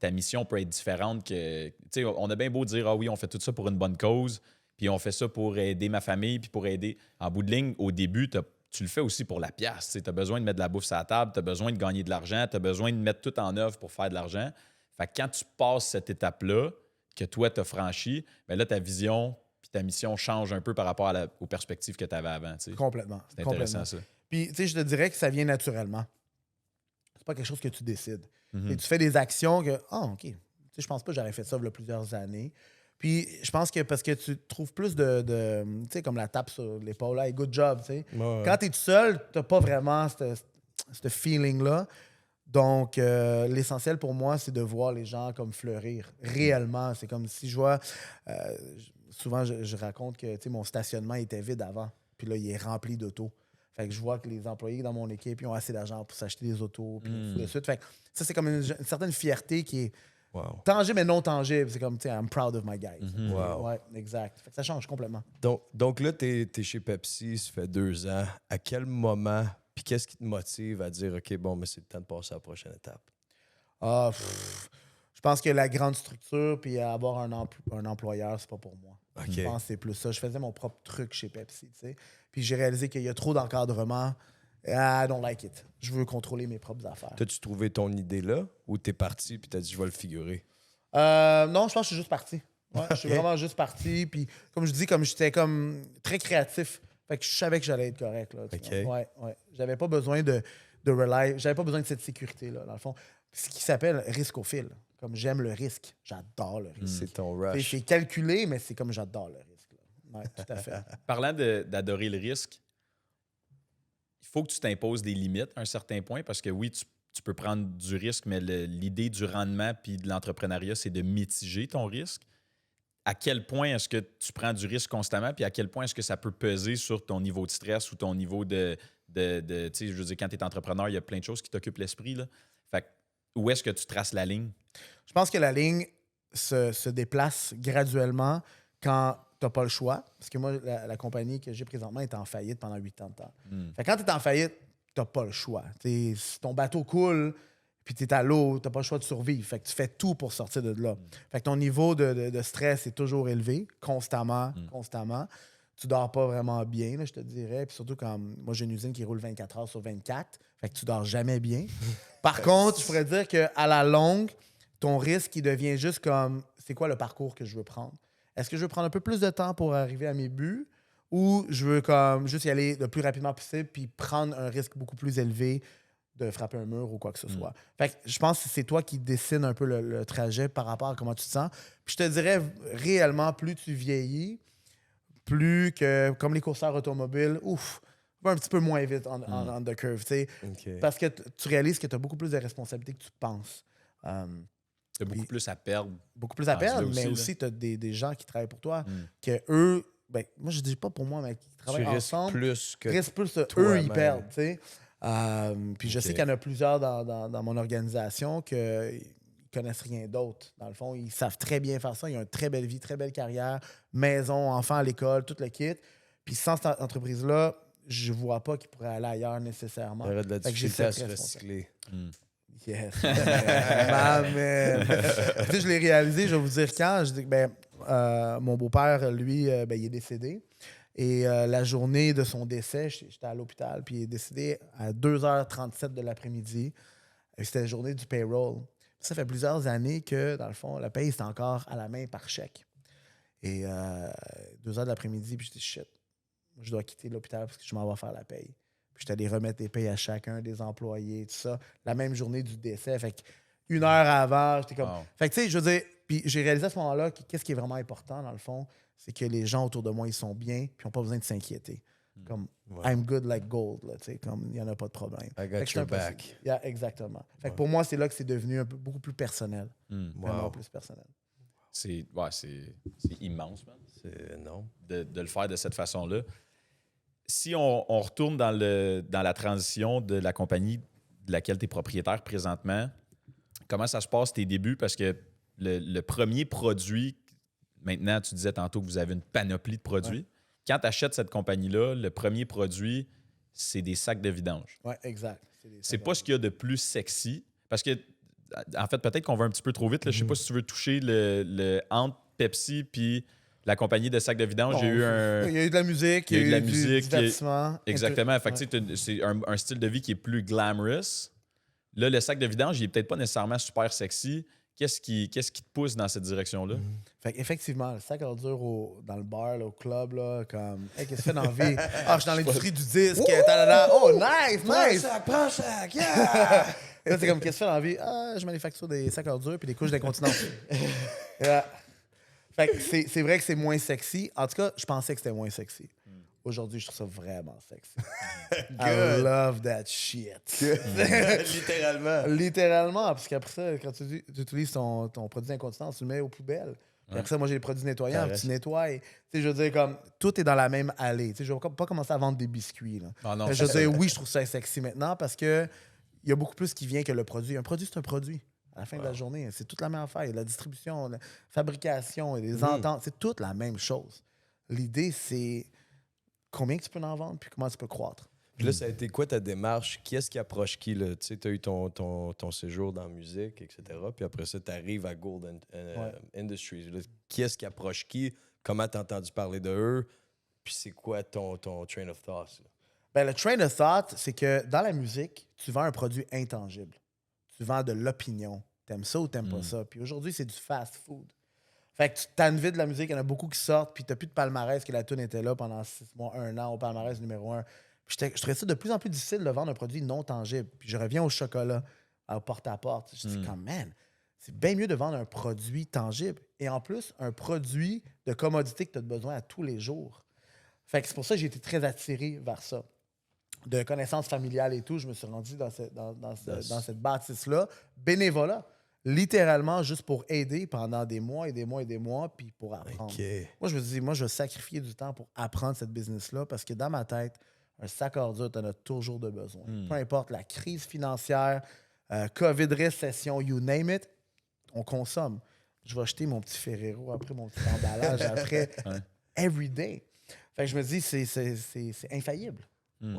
Speaker 1: ta mission peut être différente que... Tu sais, on a bien beau dire « Ah oui, on fait tout ça pour une bonne cause, puis on fait ça pour aider ma famille, puis pour aider... » En bout de ligne, au début, tu le fais aussi pour la pièce. Tu as besoin de mettre de la bouffe sur la table, tu as besoin de gagner de l'argent, tu as besoin de mettre tout en œuvre pour faire de l'argent. Fait que quand tu passes cette étape-là, que toi, tu as franchi, bien là, ta vision puis ta mission change un peu par rapport aux perspectives que tu avais avant. Tu sais.
Speaker 3: Complètement.
Speaker 1: C'est intéressant, ça.
Speaker 3: Puis, tu sais, je te dirais que ça vient naturellement. C'est pas quelque chose que tu décides.
Speaker 1: Mhm.
Speaker 3: Et tu fais des actions que, OK, tu sais, je pense pas que j'aurais fait ça il y a plusieurs années. Puis, je pense que parce que tu trouves plus de tu sais, comme la tape sur l'épaule, hey, good job, tu sais.
Speaker 2: Ouais.
Speaker 3: Quand tu es tout seul, tu n'as pas vraiment ce feeling-là. Donc, l'essentiel pour moi, c'est de voir les gens comme fleurir. Réellement, c'est comme si je vois... souvent, je raconte que tu sais, mon stationnement était vide avant. Puis là, il est rempli d'autos. Fait que je vois que les employés dans mon équipe ils ont assez d'argent pour s'acheter des autos. Puis ainsi de suite. Fait que ça, c'est comme une certaine fierté qui est
Speaker 2: Wow.
Speaker 3: tangible mais non tangible. C'est comme, tu sais, I'm proud of my guys.
Speaker 2: Wow.
Speaker 3: Ouais, exact. Fait que ça change complètement.
Speaker 2: Donc là, t'es chez Pepsi, ça fait 2 ans. À quel moment, puis qu'est-ce qui te motive à dire, OK, bon, mais c'est le temps de passer à la prochaine étape?
Speaker 3: Je pense que la grande structure puis avoir un employeur, c'est pas pour moi.
Speaker 2: OK.
Speaker 3: Je pense que c'est plus ça. Je faisais mon propre truc chez Pepsi, tu sais. Puis j'ai réalisé qu'il y a trop d'encadrement. I don't like it. Je veux contrôler mes propres affaires.
Speaker 2: T'as-tu trouvé ton idée là ou t'es parti puis t'as dit, je vais le figurer?
Speaker 3: Non, je pense que je suis juste parti. Ouais, je suis
Speaker 2: Ok.
Speaker 3: vraiment juste parti. Puis comme je dis, comme j'étais comme très créatif. Fait que je savais que j'allais être correct. Là, tu
Speaker 2: Ok.
Speaker 3: vois. Ouais. J'avais pas besoin de rely. J'avais pas besoin de cette sécurité-là, dans le fond. Ce qui s'appelle risque au fil. Comme j'aime le risque. J'adore le risque.
Speaker 2: C'est ton
Speaker 3: C'est
Speaker 2: rush.
Speaker 3: calculé, mais c'est comme j'adore le risque. Là. Ouais, tout à fait.
Speaker 1: Parlant d'adorer le risque, il faut que tu t'imposes des limites à un certain point parce que oui, tu peux prendre du risque, mais l'idée du rendement puis de l'entrepreneuriat, c'est de mitiger ton risque. À quel point est-ce que tu prends du risque constamment puis à quel point est-ce que ça peut peser sur ton niveau de stress ou ton niveau de tu sais, je veux dire, quand tu es entrepreneur, il y a plein de choses qui t'occupent l'esprit. Là. Fait que, où est-ce que tu traces la ligne?
Speaker 3: Je pense que la ligne se déplace graduellement quand tu n'as pas le choix. Parce que moi, la compagnie que j'ai présentement est en faillite pendant 8 ans de temps. Fait que quand tu es en faillite, tu n'as pas le choix. Si ton bateau coule, puis tu es à l'eau, tu n'as pas le choix de survivre. Fait que tu fais tout pour sortir de là. Fait que ton niveau de stress est toujours élevé, constamment. Tu dors pas vraiment bien, là, je te dirais. Puis surtout quand moi, j'ai une usine qui roule 24 heures sur 24. Fait que tu dors jamais bien. Par contre, je pourrais dire qu'à la longue, ton risque, il devient juste comme, c'est quoi le parcours que je veux prendre? Est-ce que je veux prendre un peu plus de temps pour arriver à mes buts ou je veux comme juste y aller le plus rapidement possible puis prendre un risque beaucoup plus élevé de frapper un mur ou quoi que ce soit? Fait que je pense que c'est toi qui dessines un peu le trajet par rapport à comment tu te sens. Puis je te dirais, réellement, plus tu vieillis, plus que, comme les courseurs automobiles, va un petit peu moins vite on the curve, tu sais.
Speaker 2: OK.
Speaker 3: Parce que tu réalises que tu as beaucoup plus de responsabilités que tu penses.
Speaker 1: Tu as beaucoup plus à perdre.
Speaker 3: Beaucoup plus à
Speaker 1: Rendu là
Speaker 3: perdre,
Speaker 1: aussi,
Speaker 3: mais
Speaker 1: là.
Speaker 3: aussi tu as des gens qui travaillent pour toi, que eux, ben, moi je dis pas pour moi, mais qui
Speaker 2: Tu
Speaker 3: travaillent
Speaker 2: risques
Speaker 3: ensemble,
Speaker 2: plus que
Speaker 3: risquent plus, eux
Speaker 2: toi-même.
Speaker 3: ils perdent, tu sais. Puis je
Speaker 2: Ok.
Speaker 3: sais qu'il y en a plusieurs dans mon organisation qui connaissent rien d'autre. Dans le fond, ils savent très bien faire ça. Ils ont une très belle vie, très belle carrière, maison, enfants à l'école, tout le kit. Puis sans cette entreprise-là, je vois pas qu'ils pourraient aller ailleurs nécessairement.
Speaker 2: Il y aurait de la
Speaker 3: Fait que j'ai
Speaker 2: difficulté à
Speaker 3: cette
Speaker 2: se
Speaker 3: responsabilité.
Speaker 2: recycler.
Speaker 3: Yes. Man. Tu sais, je l'ai réalisé, je vais vous dire quand. Je dis que mon beau-père, lui, il est décédé. Et la journée de son décès, j'étais à l'hôpital, puis il est décédé à 2h37 de l'après-midi. Et c'était la journée du payroll. Ça fait plusieurs années que, dans le fond, la paye, c'est encore à la main par chèque. Et 2h de l'après-midi, puis je dis shit, je dois quitter l'hôpital parce que je m'en vais faire la paye. Puis j'étais allé remettre les payes à chacun des employés, tout ça, la même journée du décès. Fait que 1 heure avant, j'étais comme.
Speaker 1: Wow.
Speaker 3: Fait que tu sais, je veux dire, puis j'ai réalisé à ce moment-là qu'est-ce qui est vraiment important, dans le fond, c'est que les gens autour de moi, ils sont bien, puis ils n'ont pas besoin de s'inquiéter. Comme,
Speaker 2: Ouais.
Speaker 3: I'm good like gold, là, tu sais, comme, il n'y en a pas de problème.
Speaker 2: I got
Speaker 3: Fait que c'est
Speaker 2: your
Speaker 3: un peu ça.
Speaker 2: back.
Speaker 3: Yeah, exactement. Fait que pour moi, c'est là que c'est devenu beaucoup plus personnel. Vraiment
Speaker 2: Wow.
Speaker 3: plus personnel.
Speaker 1: C'est immense, man,
Speaker 2: Non.
Speaker 1: de le faire de cette façon-là. Si on retourne dans la transition de la compagnie de laquelle tu es propriétaire présentement, comment ça se passe tes débuts? Parce que le premier produit, maintenant, tu disais tantôt que vous avez une panoplie de produits.
Speaker 3: Ouais.
Speaker 1: Quand tu achètes cette compagnie-là, le premier produit, c'est des sacs de vidange.
Speaker 3: Ouais, exact.
Speaker 1: C'est pas ce qu'il y a de plus sexy. Parce que en fait, peut-être qu'on va un petit peu trop vite. Là. Je sais pas si tu veux toucher le entre Pepsi puis la compagnie de sacs de vidange. J'ai eu un...
Speaker 3: Il y a eu de la musique,
Speaker 1: il y a eu de la
Speaker 3: du
Speaker 1: musique,
Speaker 3: divertissement.
Speaker 1: Exactement. Fait que, tu sais, c'est un style de vie qui est plus glamorous. Là, le sac de vidange, il est peut-être pas nécessairement super sexy. Qu'est-ce qui te pousse dans cette direction-là?
Speaker 3: Fait qu'effectivement, le sac à ordures dans le bar, là, au club, là, comme, hey, qu'est-ce que tu fais dans la vie? Ah, je suis dans l'industrie du disque. Oh, nice, nice!
Speaker 2: Prends un sac, yeah!
Speaker 3: Là, c'est comme, qu'est-ce que tu fais dans la vie? Ah, je manufacture des sacs à ordures puis des couches d'incontinence. Yeah. Fait que c'est vrai que c'est moins sexy. En tout cas, je pensais que c'était moins sexy. Aujourd'hui, je trouve ça vraiment sexy. I love that shit.
Speaker 2: Littéralement.
Speaker 3: Littéralement, parce qu'après ça, quand tu utilises ton produit d'incontinence, tu le mets aux poubelles. Puis après ça, moi, j'ai les produits nettoyants, tu nettoies. Tu sais, je veux dire, comme, tout est dans la même allée. Tu sais, je ne vais pas commencer à vendre des biscuits. Là.
Speaker 1: Ah non,
Speaker 3: Mais je veux dire, oui, je trouve ça sexy maintenant parce que il y a beaucoup plus qui vient que le produit. Un produit, c'est un produit. À la fin de la journée, c'est toute la même affaire. Il y a la distribution, la fabrication, les ententes. C'est toute la même chose. L'idée, c'est combien que tu peux en vendre puis comment tu peux croître.
Speaker 2: Puis là, ça a été quoi ta démarche? Qui est-ce qui approche qui? Tu sais, tu as eu ton séjour dans la musique, etc. Puis après ça, tu arrives à Gold Industries. Là, qui est-ce qui approche qui? Comment tu as entendu parler de eux? Puis c'est quoi ton train of thought?
Speaker 3: Ben, le train of thought, c'est que dans la musique, tu vends un produit intangible. Tu vends de l'opinion. T'aimes ça ou t'aimes pas ça? Puis aujourd'hui, c'est du fast food. Fait que tu t'envies de la musique, il y en a beaucoup qui sortent, puis t'as plus de palmarès que la tune était là pendant 6 mois, 1 an au palmarès numéro 1. Puis je trouvais ça de plus en plus difficile de vendre un produit non tangible. Puis je reviens au chocolat, au porte-à-porte. Je dis comme, man, c'est bien mieux de vendre un produit tangible. Et en plus, un produit de commodité que tu as besoin à tous les jours. Fait que c'est pour ça que j'ai été très attiré vers ça. De connaissances familiales et tout, je me suis rendu dans cette bâtisse-là, bénévolat. Littéralement, juste pour aider pendant des mois et des mois et des mois, puis pour apprendre.
Speaker 2: Okay.
Speaker 3: Moi, je me dis, moi, je vais sacrifier du temps pour apprendre cette business-là parce que dans ma tête, un sac à ordures, tu en as toujours de besoin. Peu importe la crise financière, COVID, récession, you name it, on consomme. Je vais acheter mon petit Ferrero après, mon petit emballage après, every day. Fait que je me dis, c'est infaillible.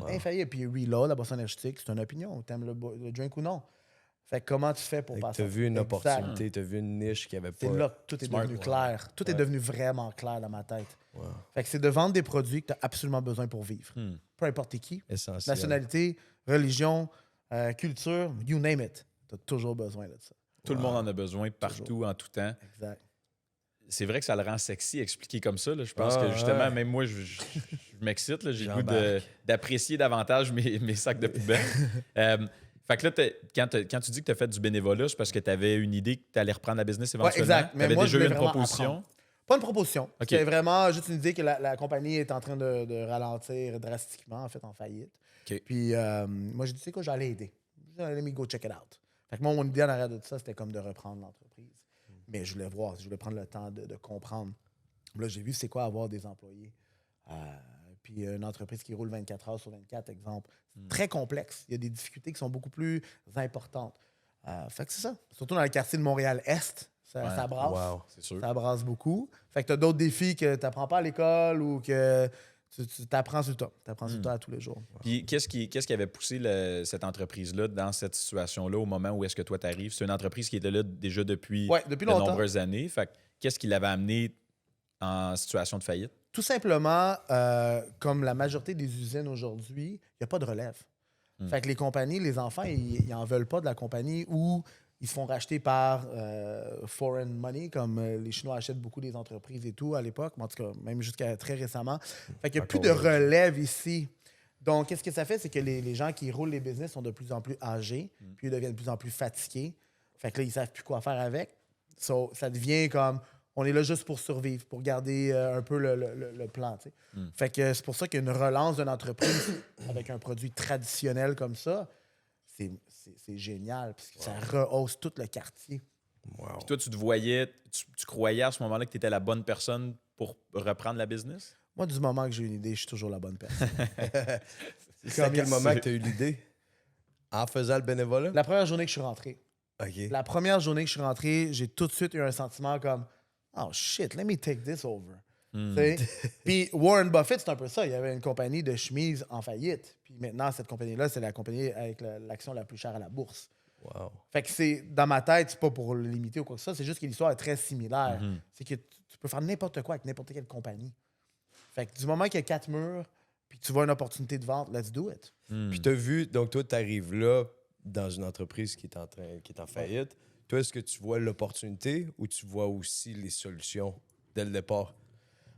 Speaker 3: Infaillible. Puis Reload, la boisson énergétique, c'est une opinion. T'aimes le drink ou non? Fait que comment tu fais pour passer?
Speaker 2: Tu as vu une opportunité, tu as vu une niche qui avait pas...
Speaker 3: C'est là que tout est devenu clair. Tout est devenu vraiment clair dans ma tête. Fait que c'est de vendre des produits que tu as absolument besoin pour vivre. Peu importe t'es qui.
Speaker 2: Essentiel.
Speaker 3: Nationalité, religion, culture, you name it. Tu as toujours besoin de ça.
Speaker 1: Tout le monde en a besoin partout, en tout temps.
Speaker 3: Exact.
Speaker 1: C'est vrai que ça le rend sexy expliqué comme ça. Là. Je pense que justement, même moi, je m'excite. Là. J'ai le goût d'apprécier davantage mes sacs de poubelle. Fait que là, quand tu dis que tu as fait du bénévolat, c'est parce que tu avais une idée que tu allais reprendre la business éventuellement.
Speaker 3: Ouais, exact.
Speaker 1: Tu avais
Speaker 3: moi,
Speaker 1: déjà eu
Speaker 3: je
Speaker 1: une
Speaker 3: voulais vraiment
Speaker 1: proposition.
Speaker 3: apprendre. Pas une proposition.
Speaker 1: OK.
Speaker 3: C'était vraiment juste une idée que la compagnie est en train de ralentir drastiquement, en fait, en faillite.
Speaker 1: OK.
Speaker 3: Puis moi, j'ai dit, tu sais quoi, j'allais aider. Let me go check it out. Fait que moi, mon idée en arrière de tout ça, c'était comme de reprendre l'entreprise. Mais je voulais voir, je voulais prendre le temps de comprendre. Là, j'ai vu c'est quoi avoir des employés. Puis une entreprise qui roule 24 heures sur 24, exemple. C'est très complexe. Il y a des difficultés qui sont beaucoup plus importantes. Fait que c'est ça. Surtout dans le quartier de Montréal-Est. Ça brasse.
Speaker 2: Wow,
Speaker 1: c'est sûr.
Speaker 3: Ça brasse beaucoup. Fait que tu as d'autres défis que tu n'apprends pas à l'école ou que tu t'apprends sur le tas. Tu apprends sur le tas à tous les jours.
Speaker 1: Puis qu'est-ce qui avait poussé cette entreprise-là dans cette situation-là au moment où est-ce que toi t'arrives? C'est une entreprise qui était là déjà depuis de
Speaker 3: longtemps.
Speaker 1: nombreuses années. Fait que qu'est-ce qui l'avait amené en situation de faillite?
Speaker 3: Tout simplement, comme la majorité des usines aujourd'hui, il n'y a pas de relève. Fait que les compagnies, les enfants, ils n'en veulent pas de la compagnie où ils se font racheter par foreign money, comme les Chinois achètent beaucoup des entreprises et tout à l'époque, mais en tout cas, même jusqu'à très récemment. Fait qu'il n'y a plus de relève ici. Donc, qu'est-ce que ça fait? C'est que les gens qui roulent les business sont de plus en plus âgés, puis ils deviennent de plus en plus fatigués. Fait que là, ils ne savent plus quoi faire avec. So, ça devient comme... On est là juste pour survivre, pour garder un peu le plan. Tu sais. Fait que c'est pour ça qu'une relance d'une entreprise avec un produit traditionnel comme ça, c'est génial, parce que ça rehausse tout le quartier.
Speaker 2: Wow.
Speaker 1: Puis toi, tu te voyais, tu croyais à ce moment-là que tu étais la bonne personne pour reprendre la business?
Speaker 3: Moi, du moment que j'ai une idée, je suis toujours la bonne personne.
Speaker 2: C'est à quel moment que tu as eu l'idée? En faisant le bénévolat?
Speaker 3: La première journée que je suis rentré.
Speaker 2: OK.
Speaker 3: La première journée que je suis rentré, j'ai tout de suite eu un sentiment comme « Oh shit, let me take this over. Puis Warren Buffett, c'est un peu ça. Il y avait une compagnie de chemises en faillite. Puis maintenant, cette compagnie-là, c'est la compagnie avec l'action la plus chère à la bourse.
Speaker 2: Wow.
Speaker 3: Fait que c'est, dans ma tête, c'est pas pour le limiter ou quoi que ça, c'est juste que l'histoire est très similaire. C'est que tu peux faire n'importe quoi avec n'importe quelle compagnie. Fait que du moment qu'il y a 4 murs, puis que tu vois une opportunité de vente, let's do it.
Speaker 2: Puis t'as vu, donc toi, t'arrives là dans une entreprise qui est en faillite. Toi, est-ce que tu vois l'opportunité ou tu vois aussi les solutions dès le départ?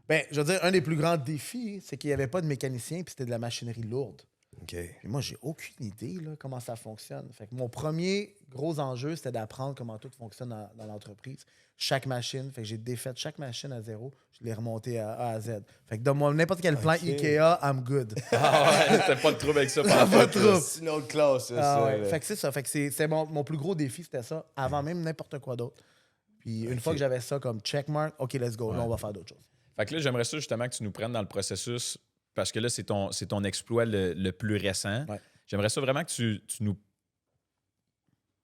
Speaker 3: Ben, je veux dire, un des plus grands défis, c'est qu'il n'y avait pas de mécanicien, puis c'était de la machinerie lourde.
Speaker 2: OK.
Speaker 3: Puis moi, j'ai aucune idée là, comment ça fonctionne. Fait que mon premier gros enjeu, c'était d'apprendre comment tout fonctionne dans l'entreprise. Chaque machine, fait que j'ai défait chaque machine à zéro, je l'ai remonté à A à Z. Fait que donne-moi n'importe quel plan
Speaker 2: OK.
Speaker 3: Ikea, I'm good.
Speaker 1: Ah ouais, t'as pas de trouble avec ça.
Speaker 3: Pas de trouble.
Speaker 2: C'est une autre classe,
Speaker 3: Ah
Speaker 2: ça.
Speaker 3: ouais.
Speaker 2: là.
Speaker 3: Fait que c'est ça. Fait que c'est mon plus gros défi, c'était ça, avant même n'importe quoi d'autre. Puis une fois que j'avais ça comme checkmark, OK, let's go. Là, on va faire d'autres choses.
Speaker 1: Fait que là, j'aimerais ça justement que tu nous prennes dans le processus, parce que là, c'est ton exploit le plus récent.
Speaker 3: Ouais.
Speaker 1: J'aimerais ça vraiment que tu nous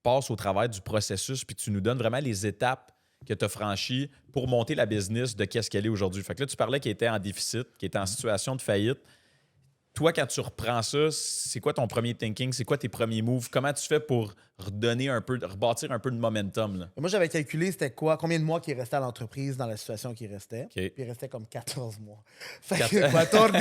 Speaker 1: passes au travers du processus, puis tu nous donnes vraiment les étapes que tu as franchies pour monter la business de qu'est-ce qu'elle est aujourd'hui. Fait que là, tu parlais qu'elle était en déficit, qu'elle était en situation de faillite. Toi, quand tu reprends ça, c'est quoi ton premier thinking? C'est quoi tes premiers moves? Comment tu fais pour redonner un peu, rebâtir un peu de momentum? Là?
Speaker 3: Et moi, j'avais calculé c'était quoi, combien de mois qui restait à l'entreprise dans la situation qui restait.
Speaker 1: OK.
Speaker 3: Puis il restait comme 14 mois. Fait
Speaker 1: Quatre-
Speaker 3: que 14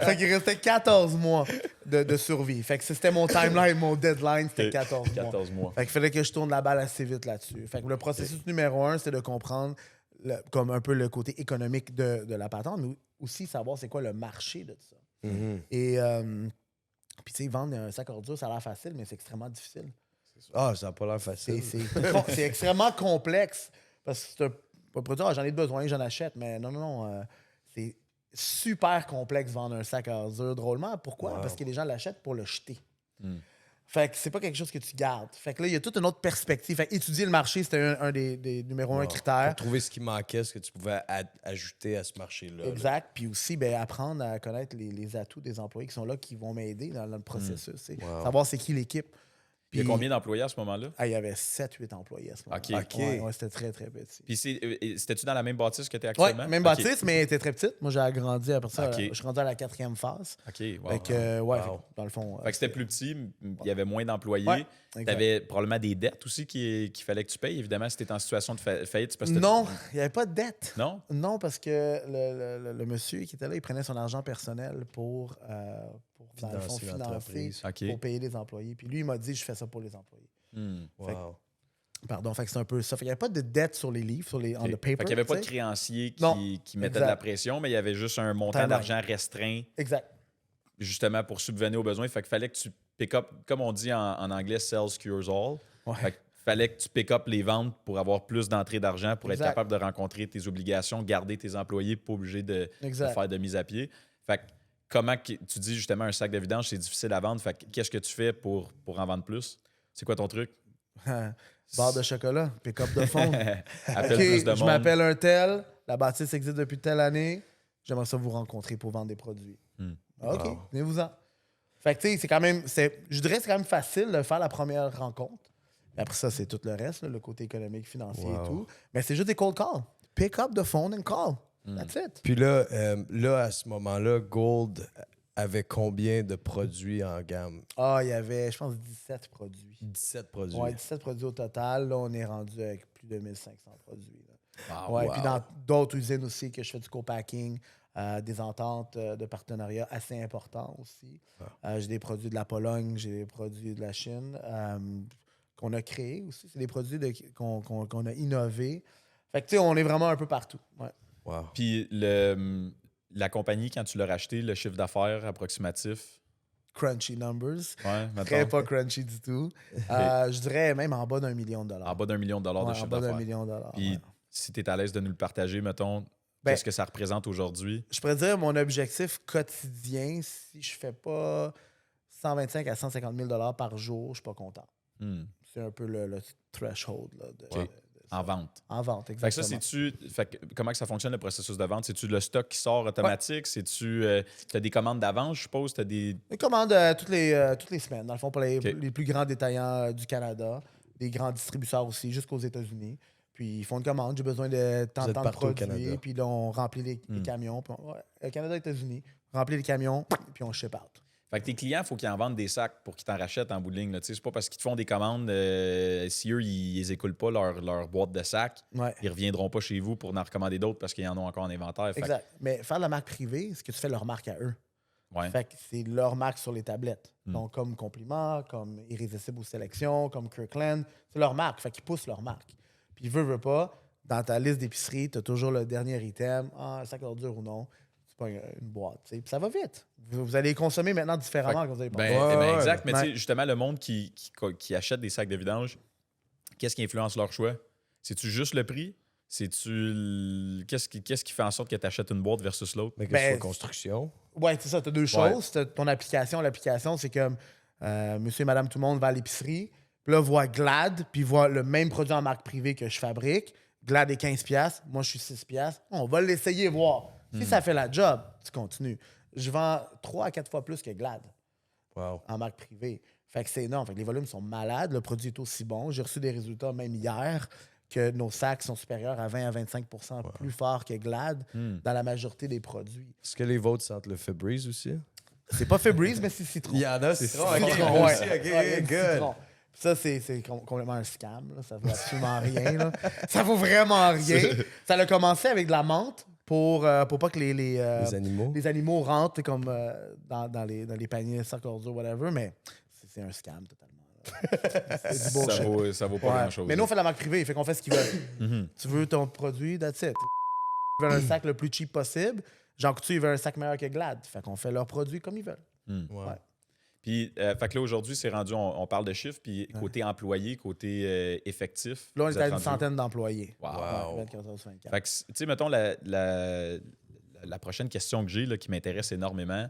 Speaker 3: Fait qu'il restait 14 mois de survie. Fait que c'était mon timeline, mon deadline, c'était
Speaker 1: OK.
Speaker 3: 14 mois.
Speaker 1: 14 mois.
Speaker 3: Fait qu'il fallait que je tourne la balle assez vite là-dessus. Fait que le processus numéro 1, c'est de comprendre comme un peu le côté économique de la patente, mais aussi savoir c'est quoi le marché de ça. Et puis, tu sais, vendre un sac ordure, ça a l'air facile, mais c'est extrêmement difficile.
Speaker 2: Ah, ça n'a pas l'air facile.
Speaker 3: C'est extrêmement complexe parce que c'est un produit, j'en ai besoin, j'en achète, mais non. C'est super complexe vendre un sac à ordure drôlement. Pourquoi?
Speaker 2: Wow.
Speaker 3: Parce que les gens l'achètent pour le jeter.
Speaker 1: Mm.
Speaker 3: Fait que c'est pas quelque chose que tu gardes. Fait que là, il y a toute une autre perspective. Fait que étudier le marché, c'était un des numéros 1
Speaker 2: Wow.
Speaker 3: critères.
Speaker 2: Pour trouver ce qui manquait, ce que tu pouvais ajouter à ce marché-là. là.
Speaker 3: Exact. Puis aussi, ben, apprendre à connaître les atouts des employés qui sont là, qui vont m'aider dans le processus. tu sais.
Speaker 2: Wow.
Speaker 3: Savoir c'est qui l'équipe.
Speaker 1: Il y a
Speaker 3: Puis-
Speaker 1: combien d'employés à ce moment-là?
Speaker 3: Ah, il y avait 7-8 employés à ce moment-là.
Speaker 1: OK.
Speaker 3: Ouais, c'était très, très petit.
Speaker 1: Puis c'était-tu dans la même bâtisse que tu es
Speaker 3: Oui,
Speaker 1: actuellement?
Speaker 3: même
Speaker 1: OK.
Speaker 3: bâtisse, mais elle était très petite. Moi, j'ai agrandi après ça.
Speaker 1: OK.
Speaker 3: Je suis rendu à la 4e phase.
Speaker 1: OK, wow.
Speaker 3: Fait que, ouais,
Speaker 2: Wow.
Speaker 3: dans le fond.
Speaker 1: Fait que c'était plus petit, il y avait moins d'employés.
Speaker 3: Ouais,
Speaker 1: Tu
Speaker 3: exact.
Speaker 1: avais probablement des dettes aussi qu'il fallait que tu payes. Évidemment, si tu étais en situation de faillite, c'est parce que
Speaker 3: Non, il n'y avait pas de dette.
Speaker 1: Non?
Speaker 3: Non, parce que le monsieur qui était là, il prenait son argent personnel pour dans le fond,
Speaker 2: Financer
Speaker 3: financer,
Speaker 2: l'entreprise.
Speaker 1: OK.
Speaker 3: pour payer les employés. Puis lui, il m'a dit, je fais ça pour les employés.
Speaker 1: Hmm.
Speaker 2: Wow.
Speaker 3: Pardon, fait que c'est un peu ça. Fait qu'il n'y avait pas de dette sur les livres, on the
Speaker 1: OK.
Speaker 3: paper.
Speaker 1: Fait qu'il n'y avait pas de
Speaker 3: tu sais.
Speaker 1: créanciers
Speaker 3: Non.
Speaker 1: qui mettaient de
Speaker 3: Exact.
Speaker 1: la pression, mais il y avait juste un montant
Speaker 3: Timeline.
Speaker 1: d'argent restreint
Speaker 3: Exact.
Speaker 1: justement pour subvenir aux besoins. Fait qu'il fallait que tu pick up, comme on dit en anglais, sales cures all.
Speaker 3: Ouais.
Speaker 1: Fait qu'il fallait que tu pick up les ventes pour avoir plus d'entrées d'argent, pour
Speaker 3: Exact.
Speaker 1: être capable de rencontrer tes obligations, garder tes employés, pas obligé de
Speaker 3: Exact.
Speaker 1: faire de mise à pied. Fait que comment tu dis justement un sac de vidange, c'est difficile à vendre. Fait que qu'est-ce que tu fais pour en vendre plus? C'est quoi ton truc?
Speaker 3: Barre de chocolat, pick-up de fond.
Speaker 1: Appelle
Speaker 3: OK,
Speaker 1: plus de monde.
Speaker 3: je m'appelle un tel, la bâtisse existe depuis telle année, j'aimerais ça vous rencontrer pour vendre des produits.
Speaker 1: Hmm.
Speaker 3: OK,
Speaker 2: Wow.
Speaker 3: venez-vous-en. Fait que, tu sais, c'est quand même, je dirais que c'est quand même facile de faire la première rencontre. Et après ça, c'est tout le reste, là, le côté économique, financier
Speaker 2: Wow.
Speaker 3: et tout. Mais c'est juste des cold calls. Pick up the phone and call. That's it.
Speaker 2: Puis là, à ce moment-là, Gold avait combien de produits en gamme?
Speaker 3: Ah, il y avait, je pense, 17 produits.
Speaker 2: 17 produits.
Speaker 3: Ouais, 17 produits au total. Là, on est rendu avec plus de 1500 produits. Là.
Speaker 1: Ah,
Speaker 3: Ouais,
Speaker 2: wow.
Speaker 3: puis dans d'autres usines aussi que je fais du co-packing, des ententes de partenariat assez importants aussi. J'ai des produits de la Pologne, j'ai des produits de la Chine qu'on a créés aussi. C'est des produits qu'on a innovés. Fait que tu sais, on est vraiment un peu partout. Ouais.
Speaker 2: Wow.
Speaker 1: Puis la compagnie, quand tu l'as racheté, le chiffre d'affaires approximatif,
Speaker 3: Crunchy numbers.
Speaker 1: ouais,
Speaker 3: Très
Speaker 1: mettons,
Speaker 3: pas crunchy du tout. Je dirais même en bas d'1 million de dollars.
Speaker 1: en bas d'1 million de dollars de
Speaker 3: Ouais,
Speaker 1: chiffre
Speaker 3: en bas d'1
Speaker 1: d'affaires.
Speaker 3: million de dollars.
Speaker 1: Puis
Speaker 3: ouais.
Speaker 1: si tu es à l'aise de nous le partager, mettons,
Speaker 3: Ben,
Speaker 1: qu'est-ce que ça représente aujourd'hui?
Speaker 3: Je pourrais dire mon objectif quotidien, si je fais pas 125 à 150 000 par jour, je suis pas content.
Speaker 1: Hmm.
Speaker 3: C'est un peu le threshold là,
Speaker 1: OK. En vente.
Speaker 3: en vente,
Speaker 1: Fait que ça,
Speaker 3: exactement.
Speaker 1: fait que comment que ça fonctionne le processus de vente? C'est-tu le stock qui sort automatique? C'est-tu as des commandes d'avance, je suppose? T'as des.
Speaker 3: Ils commandent toutes les semaines, dans le fond, pour les plus grands détaillants du Canada, des grands distributeurs aussi, jusqu'aux États-Unis. Puis ils font une commande, j'ai besoin de tant
Speaker 2: Vous êtes
Speaker 3: de
Speaker 2: partout au
Speaker 3: produits,
Speaker 2: Canada.
Speaker 3: puis là, on remplit les camions. Puis Canada, États-Unis, on remplit les camions, puis on ship out.
Speaker 1: Fait que tes clients, il faut qu'ils en vendent des sacs pour qu'ils t'en rachètent en bout de ligne. Là. C'est pas parce qu'ils te font des commandes, si eux, ils écoulent pas leur boîte de sacs,
Speaker 3: Ouais.
Speaker 1: ils reviendront pas chez vous pour en recommander d'autres parce qu'ils en ont encore en inventaire. Fait que-
Speaker 3: Exact. Mais faire de la marque privée, c'est que tu fais leur marque à eux.
Speaker 1: ouais.
Speaker 3: Fait que c'est leur marque sur les tablettes.
Speaker 1: Mm.
Speaker 3: Donc, comme Compliment, comme Irrésistible aux sélections, comme Kirkland, c'est leur marque. Fait qu'ils poussent leur marque. Puis, veut pas, dans ta liste d'épicerie, tu as toujours le dernier item, un sac d'ordures ou non. C'est pas une boîte. T'sais. Puis ça va vite. Vous allez consommer maintenant différemment
Speaker 1: Fait
Speaker 3: que vous avez
Speaker 1: Ben,
Speaker 3: pensé.
Speaker 1: ben exact. Mais tu
Speaker 3: Ouais.
Speaker 1: sais, justement, le monde qui achète des sacs de vidange, qu'est-ce qui influence leur choix? C'est-tu juste le prix? Qu'est-ce qui fait en sorte que tu achètes une boîte versus l'autre?
Speaker 2: Mais que
Speaker 3: Ben,
Speaker 2: ce soit construction.
Speaker 3: Ouais, c'est ça. Tu as deux choses. T'as ton application. L'application, c'est comme monsieur et madame tout le monde va à l'épicerie. Puis là, voit Glad, puis voit le même produit en marque privée que je fabrique. Glad est 15$. Moi, je suis 6$. On va l'essayer, voir. Si ça fait la job, tu continues. Je vends 3 à 4 fois plus que Glad
Speaker 2: Wow.
Speaker 3: en marque privée. Fait que c'est énorme. Fait que les volumes sont malades. Le produit est aussi bon. J'ai reçu des résultats même hier que nos sacs sont supérieurs à 20 à 25% plus forts que Glad dans la majorité des produits.
Speaker 2: Est-ce que les vôtres sentent le Febreze aussi?
Speaker 3: C'est pas Febreze, mais c'est citron.
Speaker 2: Il y en a, c'est citron.
Speaker 3: Citron,
Speaker 2: Ok,
Speaker 3: ouais.
Speaker 2: moi aussi, ok,
Speaker 3: Ouais, du
Speaker 2: good.
Speaker 3: citron. Ça, c'est complètement un scam. Là. Ça vaut absolument rien. Là. Ça vaut vraiment rien. Ça a commencé avec de la menthe pour pas que les
Speaker 2: animaux.
Speaker 3: les animaux rentrent comme dans les paniers, sacs ordures, whatever, mais c'est un scam totalement. là. C'est du bullshit.
Speaker 1: Ça vaut pas
Speaker 3: Ouais.
Speaker 1: grand-chose.
Speaker 3: Mais nous, on fait de la marque privée, fait qu'on fait ce qu'ils veulent. Tu veux ton produit, that's it. Ils veulent un sac le plus cheap possible. Jean Coutu, il veut un sac meilleur que Glad. Fait qu'on fait leur produit comme ils veulent.
Speaker 2: Wow.
Speaker 3: Ouais.
Speaker 1: Puis, fait que là, aujourd'hui, c'est rendu, on parle de chiffres, puis côté employé, côté effectif.
Speaker 3: Là, on
Speaker 1: vous
Speaker 3: est à
Speaker 1: êtes
Speaker 3: une
Speaker 1: rendu-
Speaker 3: centaine d'employés.
Speaker 1: Wow.
Speaker 2: Wow.
Speaker 3: Ouais, 24 heures sur 24.
Speaker 1: Fait que, tu sais, mettons, la prochaine question que j'ai, là, qui m'intéresse énormément,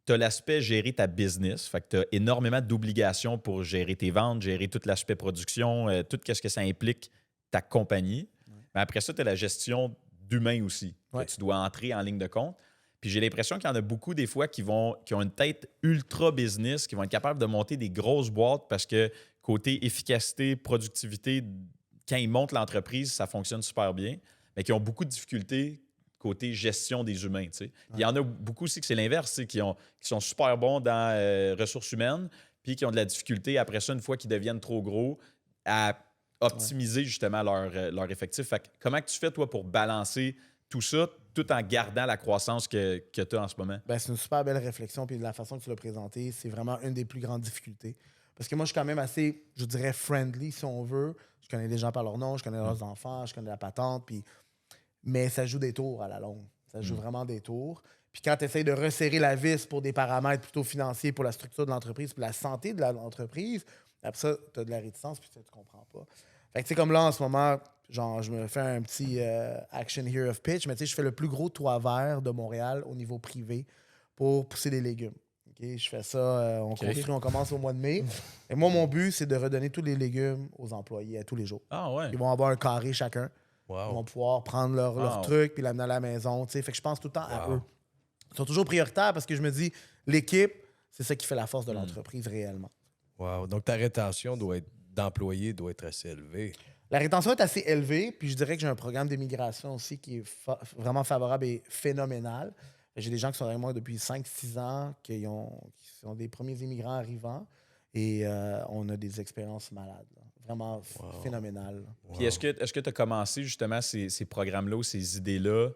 Speaker 1: tu as l'aspect gérer ta business. Fait que tu as énormément d'obligations pour gérer tes ventes, gérer tout l'aspect production, tout ce que ça implique ta compagnie. Mais après ça, tu as la gestion d'humains aussi,
Speaker 3: Ouais.
Speaker 1: que tu dois entrer en ligne de compte. Puis j'ai l'impression qu'il y en a beaucoup des fois qui ont une tête ultra business, qui vont être capables de monter des grosses boîtes parce que côté efficacité, productivité, quand ils montent l'entreprise, ça fonctionne super bien, mais qui ont beaucoup de difficultés côté gestion des humains. Tu sais. Il y en a beaucoup aussi que c'est l'inverse, tu sais, qui sont super bons dans ressources humaines, puis qui ont de la difficulté après ça, une fois qu'ils deviennent trop gros, à optimiser justement leur effectif. Fait que comment que tu fais, toi, pour balancer tout ça tout en gardant la croissance que tu as en ce moment?
Speaker 3: Ben, c'est une super belle réflexion. Puis de la façon que tu l'as présenté, c'est vraiment une des plus grandes difficultés. Parce que moi, je suis quand même assez, je dirais, friendly, si on veut. Je connais les gens par leur nom, je connais leurs enfants, je connais la patente. Puis... Mais ça joue des tours à la longue. Ça joue vraiment des tours. Puis quand tu essaies de resserrer la vis pour des paramètres plutôt financiers pour la structure de l'entreprise, pour la santé de l'entreprise, après ça, tu as de la réticence, puis tu ne comprends pas. Fait que, tu sais, comme là, en ce moment, genre, je me fais un petit action here of pitch, mais tu sais, je fais le plus gros toit vert de Montréal au niveau privé pour pousser des légumes. OK? Je fais ça, on commence au mois de mai. Et moi, mon but, c'est de redonner tous les légumes aux employés à tous les jours.
Speaker 1: Ah ouais.
Speaker 3: Ils vont avoir un carré chacun.
Speaker 2: Wow.
Speaker 3: Ils vont pouvoir prendre leur truc puis l'amener à la maison. Fait que je pense tout le temps à eux. Ils sont toujours prioritaires parce que je me dis, l'équipe, c'est ça qui fait la force de l'entreprise réellement.
Speaker 2: Wow. Donc, ta rétention d'employés doit être assez élevée.
Speaker 3: La rétention est assez élevée, puis je dirais que j'ai un programme d'immigration aussi qui est vraiment favorable et phénoménal. J'ai des gens qui sont avec moi depuis 5-6 ans, qui sont des premiers immigrants arrivants, et on a des expériences malades. Là. Vraiment phénoménales. Là.
Speaker 1: Puis est-ce que tu as commencé justement ces programmes-là ou ces idées-là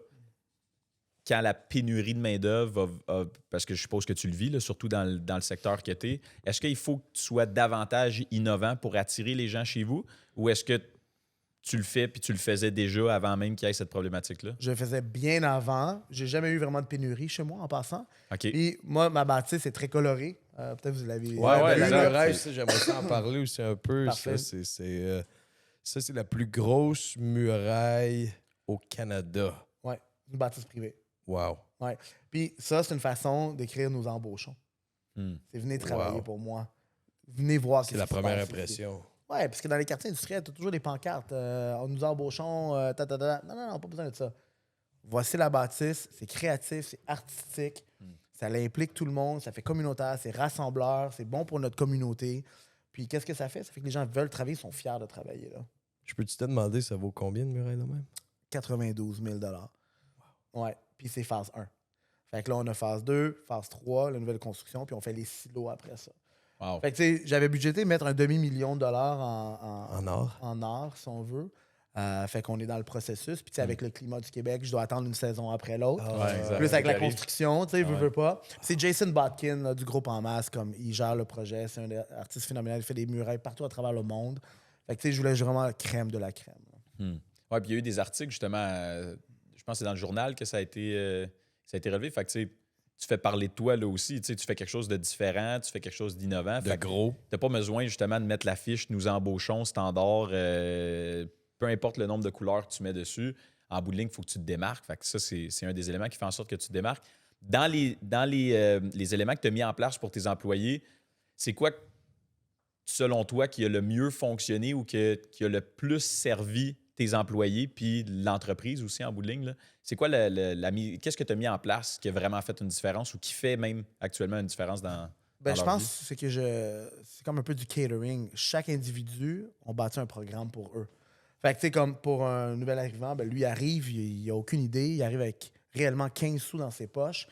Speaker 1: quand la pénurie de main-d'œuvre parce que je suppose que tu le vis, là, surtout dans le secteur que tu es, est-ce qu'il faut que tu sois davantage innovant pour attirer les gens chez vous ou est-ce que tu le fais puis tu le faisais déjà avant même qu'il y ait cette problématique-là?
Speaker 3: Je le faisais bien avant. J'ai jamais eu vraiment de pénurie chez moi en passant.
Speaker 1: OK.
Speaker 3: Puis moi, ma bâtisse est très colorée. Peut-être vous l'avez vu.
Speaker 1: Ouais,
Speaker 2: la
Speaker 1: exact.
Speaker 2: muraille, ça, j'aimerais ça en parler aussi un peu.
Speaker 3: Parfait.
Speaker 2: Ça, c'est la plus grosse muraille au Canada.
Speaker 3: Oui, une bâtisse privée.
Speaker 2: Wow.
Speaker 3: Ouais. Puis ça, c'est une façon d'écrire nos embauchons.
Speaker 1: Hmm.
Speaker 3: C'est venez travailler
Speaker 2: Wow.
Speaker 3: pour moi. Venez voir.
Speaker 2: C'est
Speaker 3: qu'est-ce
Speaker 2: la
Speaker 3: qui se
Speaker 2: première
Speaker 3: passe ici.
Speaker 2: impression.
Speaker 3: Oui, parce que dans les quartiers industriels, tu as toujours des pancartes. On nous embauchons. Non, pas besoin de ça. Voici la bâtisse. C'est créatif, c'est artistique. Ça implique tout le monde. Ça fait communautaire, c'est rassembleur. C'est bon pour notre communauté. Puis qu'est-ce que ça fait? Ça fait que les gens veulent travailler, ils sont fiers de travailler là.
Speaker 2: Je peux-tu te demander, ça vaut combien de muraille de même?
Speaker 3: 92 000 $. Ouais. Puis c'est phase 1. Fait que là, on a phase 2, phase 3, la nouvelle construction, puis on fait les silos après ça.
Speaker 1: Wow.
Speaker 3: Fait que, tu sais, j'avais budgété mettre un demi-million de dollars
Speaker 2: En or.
Speaker 3: en or, si on veut. Fait qu'on est dans le processus. Puis, tu sais, avec le climat du Québec, je dois attendre une saison après l'autre.
Speaker 1: Ouais, exact.
Speaker 3: Plus avec la
Speaker 1: Arrive.
Speaker 3: construction, tu sais,
Speaker 1: Ouais.
Speaker 3: veux pas. C'est Jason Botkin là, du groupe En Masse, comme il gère le projet. C'est un artiste phénoménal. Il fait des murailles partout à travers le monde. Fait que, tu sais, je voulais vraiment la crème de la crème.
Speaker 1: Ouais, puis il y a eu des articles, justement, je pense que c'est dans le journal que ça a été relevé. Fait que, tu sais, tu fais parler de toi là aussi. Tu sais, tu fais quelque chose de différent, tu fais quelque chose d'innovant.
Speaker 2: De gros.
Speaker 1: Tu n'as pas besoin, justement, de mettre l'affiche « Nous embauchons, standard ». Peu importe le nombre de couleurs que tu mets dessus, en bout de ligne, il faut que tu te démarques. Fait que ça, c'est un des éléments qui fait en sorte que tu te démarques. Dans les éléments que tu as mis en place pour tes employés, c'est quoi, selon toi, qui a le mieux fonctionné ou qui a le plus servi tes employés puis l'entreprise aussi en bout de ligne? Là? C'est quoi qu'est-ce que tu as mis en place qui a vraiment fait une différence ou qui fait même actuellement une différence dans
Speaker 3: Ben, je
Speaker 1: leur
Speaker 3: pense
Speaker 1: vie?
Speaker 3: que c'est comme un peu du catering. Chaque individu, on bâtit un programme pour eux. Fait que, tu sais, comme pour un nouvel arrivant, ben, lui arrive, il a aucune idée, il arrive avec réellement 15 sous dans ses poches.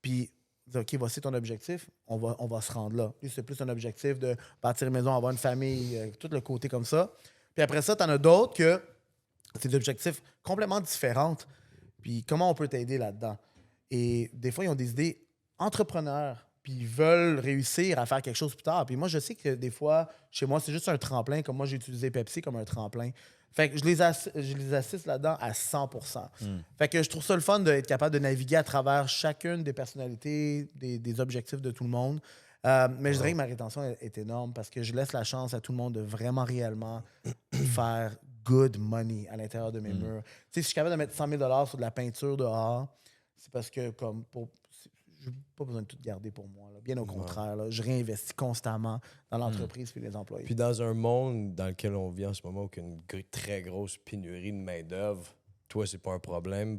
Speaker 3: Puis, il dit, OK, voici ton objectif, on va se rendre là. Lui, c'est plus un objectif de bâtir une maison, avoir une famille, tout le côté comme ça. Puis après ça, tu en as d'autres que c'est des objectifs complètement différents. Puis comment on peut t'aider là-dedans? Et des fois, ils ont des idées entrepreneurs, puis ils veulent réussir à faire quelque chose plus tard. Puis moi, je sais que des fois, chez moi, c'est juste un tremplin. Comme moi, j'ai utilisé Pepsi comme un tremplin. Fait que je les assiste là-dedans à 100%. Fait que je trouve ça le fun d'être capable de naviguer à travers chacune des personnalités, des objectifs de tout le monde. Mais je dirais que ma rétention est énorme parce que je laisse la chance à tout le monde de vraiment réellement faire good money à l'intérieur de mes murs. Tu sais, si je suis capable de mettre 100 000 sur de la peinture dehors, c'est parce que je n'ai pas besoin de tout garder pour moi. Là. Bien au contraire, là, je réinvestis constamment dans l'entreprise et les employés.
Speaker 2: Puis dans un monde dans lequel on vit en ce moment, où il y a une très grosse pénurie de main-d'œuvre, toi, c'est pas un problème.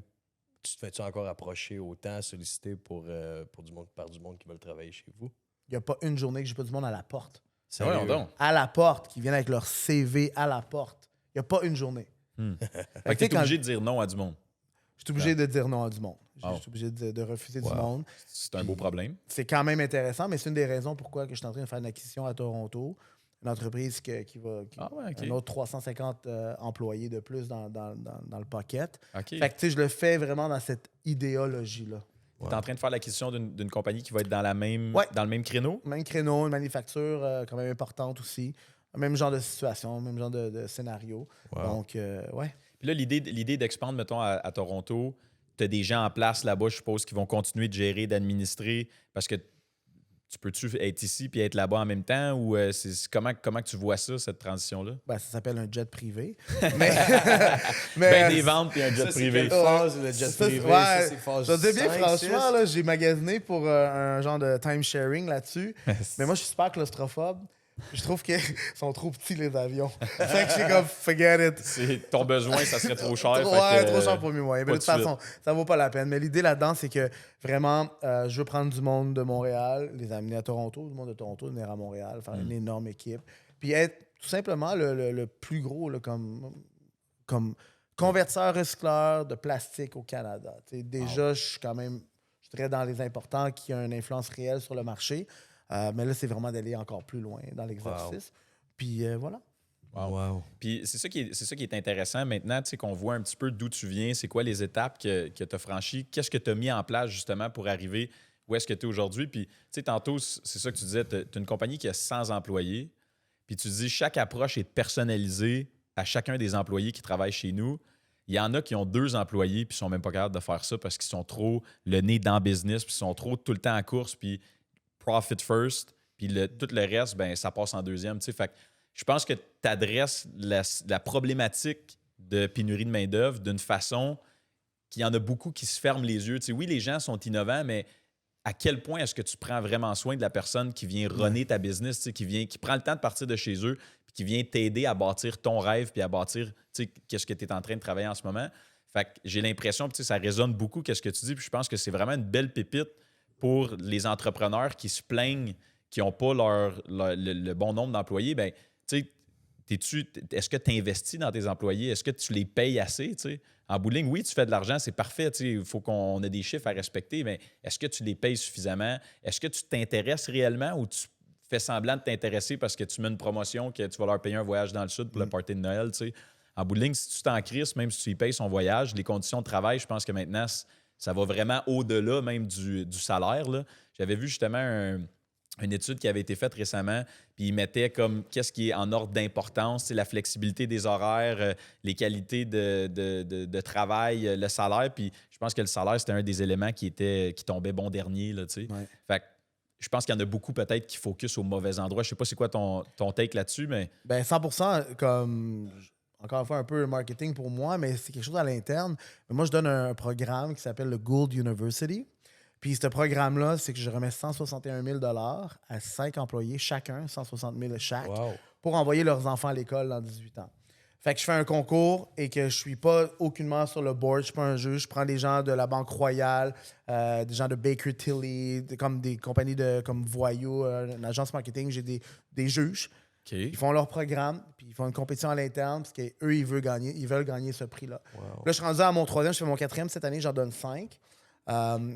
Speaker 2: Tu te fais-tu encore approcher autant, solliciter par du monde qui veulent travailler chez vous?
Speaker 3: Il n'y a pas une journée que j'ai pas du monde à la porte.
Speaker 1: Voyons donc.
Speaker 3: À la porte, qui viennent avec leur CV à la porte. Il n'y a pas une journée.
Speaker 1: Fait que tu es obligé de dire non à du monde.
Speaker 3: Je suis obligé de dire non à du monde. Je
Speaker 1: Wow.
Speaker 3: suis obligé de refuser du
Speaker 2: Wow.
Speaker 3: monde.
Speaker 1: C'est un beau problème.
Speaker 3: C'est quand même intéressant, mais c'est une des raisons pourquoi que je suis en train de faire une acquisition à Toronto. Une entreprise qui
Speaker 1: Ah ouais, OK.
Speaker 3: un autre 350 employés de plus dans le pocket.
Speaker 1: OK.
Speaker 3: Fait que, tu sais, je le fais vraiment dans cette idéologie-là.
Speaker 1: Tu es en train de faire l'acquisition d'une compagnie qui va être dans le même créneau?
Speaker 3: Même créneau, une manufacture quand même importante aussi. Même genre de situation, même genre de scénario.
Speaker 2: Wow.
Speaker 3: Donc, ouais.
Speaker 1: Puis là, l'idée d'expandre, mettons, à Toronto, tu as des gens en place là-bas, je suppose, qui vont continuer de gérer, d'administrer, parce que tu peux-tu être ici puis être là-bas en même temps, ou comment que tu vois ça, cette transition-là?
Speaker 3: Ben, ça s'appelle un jet privé.
Speaker 1: Ben, des ventes puis un jet privé.
Speaker 2: Phase, le jet
Speaker 3: Ça,
Speaker 2: privé,
Speaker 3: ouais,
Speaker 2: ça, c'est phase
Speaker 3: je te dis bien,
Speaker 2: 5,
Speaker 3: franchement,
Speaker 2: 6.
Speaker 3: là, j'ai magasiné pour un genre de time-sharing là-dessus. Mais moi, je suis super claustrophobe. Je trouve qu'ils sont trop petits, les avions. Fait que je suis comme, forget it.
Speaker 1: C'est ton besoin, ça serait trop cher.
Speaker 3: Trop,
Speaker 1: fait que,
Speaker 3: trop cher pour mes moyens. Mais
Speaker 1: pas
Speaker 3: de toute
Speaker 1: de
Speaker 3: façon, ça vaut pas la peine. Mais l'idée là-dedans, c'est que vraiment, je veux prendre du monde de Montréal, les amener à Toronto, du monde de Toronto, venir à Montréal, faire une énorme équipe. Puis être tout simplement le plus gros là, comme convertisseur recycleur de plastique au Canada. T'sais, déjà, je suis quand même, je dirais, dans les importants qui ont une influence réelle sur le marché. Mais là, c'est vraiment d'aller encore plus loin dans l'exercice. Puis voilà.
Speaker 2: Wow.
Speaker 1: Puis c'est ça qui est intéressant maintenant, tu sais, qu'on voit un petit peu d'où tu viens, c'est quoi les étapes que tu as franchies, qu'est-ce que tu as mis en place justement pour arriver où est-ce que tu es aujourd'hui. Puis, tu sais, tantôt, c'est ça que tu disais, tu as une compagnie qui a 100 employés, puis tu dis chaque approche est personnalisée à chacun des employés qui travaillent chez nous. Il y en a qui ont 2 employés puis ils sont même pas capables de faire ça parce qu'ils sont trop le nez dans le business, puis ils sont trop tout le temps en course, puis profit first, puis tout le reste, ben ça passe en deuxième. Fait que je pense que tu adresses la problématique de pénurie de main-d'œuvre d'une façon qu'il y en a beaucoup qui se ferment les yeux. Oui, les gens sont innovants, mais à quel point est-ce que tu prends vraiment soin de la personne qui vient runner ta business, qui prend le temps de partir de chez eux, puis qui vient t'aider à bâtir ton rêve, puis à bâtir qu'est-ce que tu es en train de travailler en ce moment. Fait que j'ai l'impression, puis ça résonne beaucoup, qu'est-ce que tu dis, puis je pense que c'est vraiment une belle pépite pour les entrepreneurs qui se plaignent, qui n'ont pas le bon nombre d'employés. Ben, tu sais, est-ce que tu investis dans tes employés? Est-ce que tu les payes assez? T'sais? En bout de ligne, oui, tu fais de l'argent, c'est parfait. Il faut qu'on ait des chiffres à respecter, mais est-ce que tu les payes suffisamment? Est-ce que tu t'intéresses réellement ou tu fais semblant de t'intéresser parce que tu mets une promotion que tu vas leur payer un voyage dans le sud pour le party de Noël? T'sais? En bout de ligne, si tu t'en crises, même si tu y payes son voyage, les conditions de travail, je pense que maintenant, ça va vraiment au-delà même du salaire. Là. J'avais vu justement une étude qui avait été faite récemment, puis il mettait comme qu'est-ce qui est en ordre d'importance, c'est la flexibilité des horaires, les qualités de travail, le salaire. Puis je pense que le salaire, c'était un des éléments qui tombait bon dernier. Là, tu sais.
Speaker 3: Ouais.
Speaker 1: Fait que je pense qu'il y en a beaucoup peut-être qui focus au mauvais endroit. Je sais pas c'est quoi ton take là-dessus, mais.
Speaker 3: Ben 100%, comme encore une fois un peu marketing pour moi, mais c'est quelque chose à l'interne. Moi, je donne un programme qui s'appelle le Gould University. Puis ce programme-là, c'est que je remets 161 000 à 5 employés, chacun, 160 000 chaque,
Speaker 2: Wow.
Speaker 3: pour envoyer leurs enfants à l'école dans 18 ans. Fait que je fais un concours et que je suis pas aucunement sur le board, je suis pas un juge. Je prends des gens de la Banque Royale, des gens de Baker Tilly, comme des compagnies comme Voyou, une agence marketing. J'ai des juges.
Speaker 1: Okay.
Speaker 3: Ils font leur programme, puis ils font une compétition à l'interne, parce qu'eux, ils veulent gagner ce prix-là.
Speaker 2: Wow.
Speaker 3: Là, je suis rendu à mon 3e, je fais mon 4e cette année, j'en donne 5.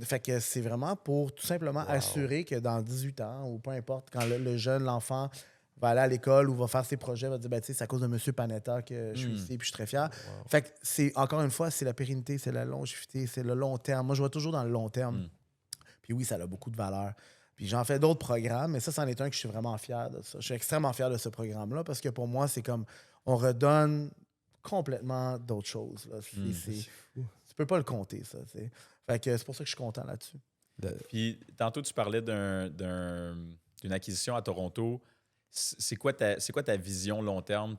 Speaker 3: Fait que c'est vraiment pour tout simplement assurer que dans 18 ans, ou peu importe, quand le jeune, l'enfant va aller à l'école ou va faire ses projets, va dire, ben, tu sais, c'est à cause de M. Panetta que je suis ici, puis je suis très fier.
Speaker 2: Wow.
Speaker 3: Fait que c'est, encore une fois, c'est la pérennité, c'est la longévité, c'est le long terme. Moi, je vois toujours dans le long terme. Puis oui, ça a beaucoup de valeur. Puis j'en fais d'autres programmes, mais ça, c'en est un que je suis vraiment fier de ça. Je suis extrêmement fier de ce programme-là parce que pour moi, c'est comme on redonne complètement d'autres choses. Là. Tu peux pas le compter, ça. T'sais. Fait que c'est pour ça que je suis content là-dessus.
Speaker 1: Puis tantôt, tu parlais d'une acquisition à Toronto. C'est quoi ta vision long terme?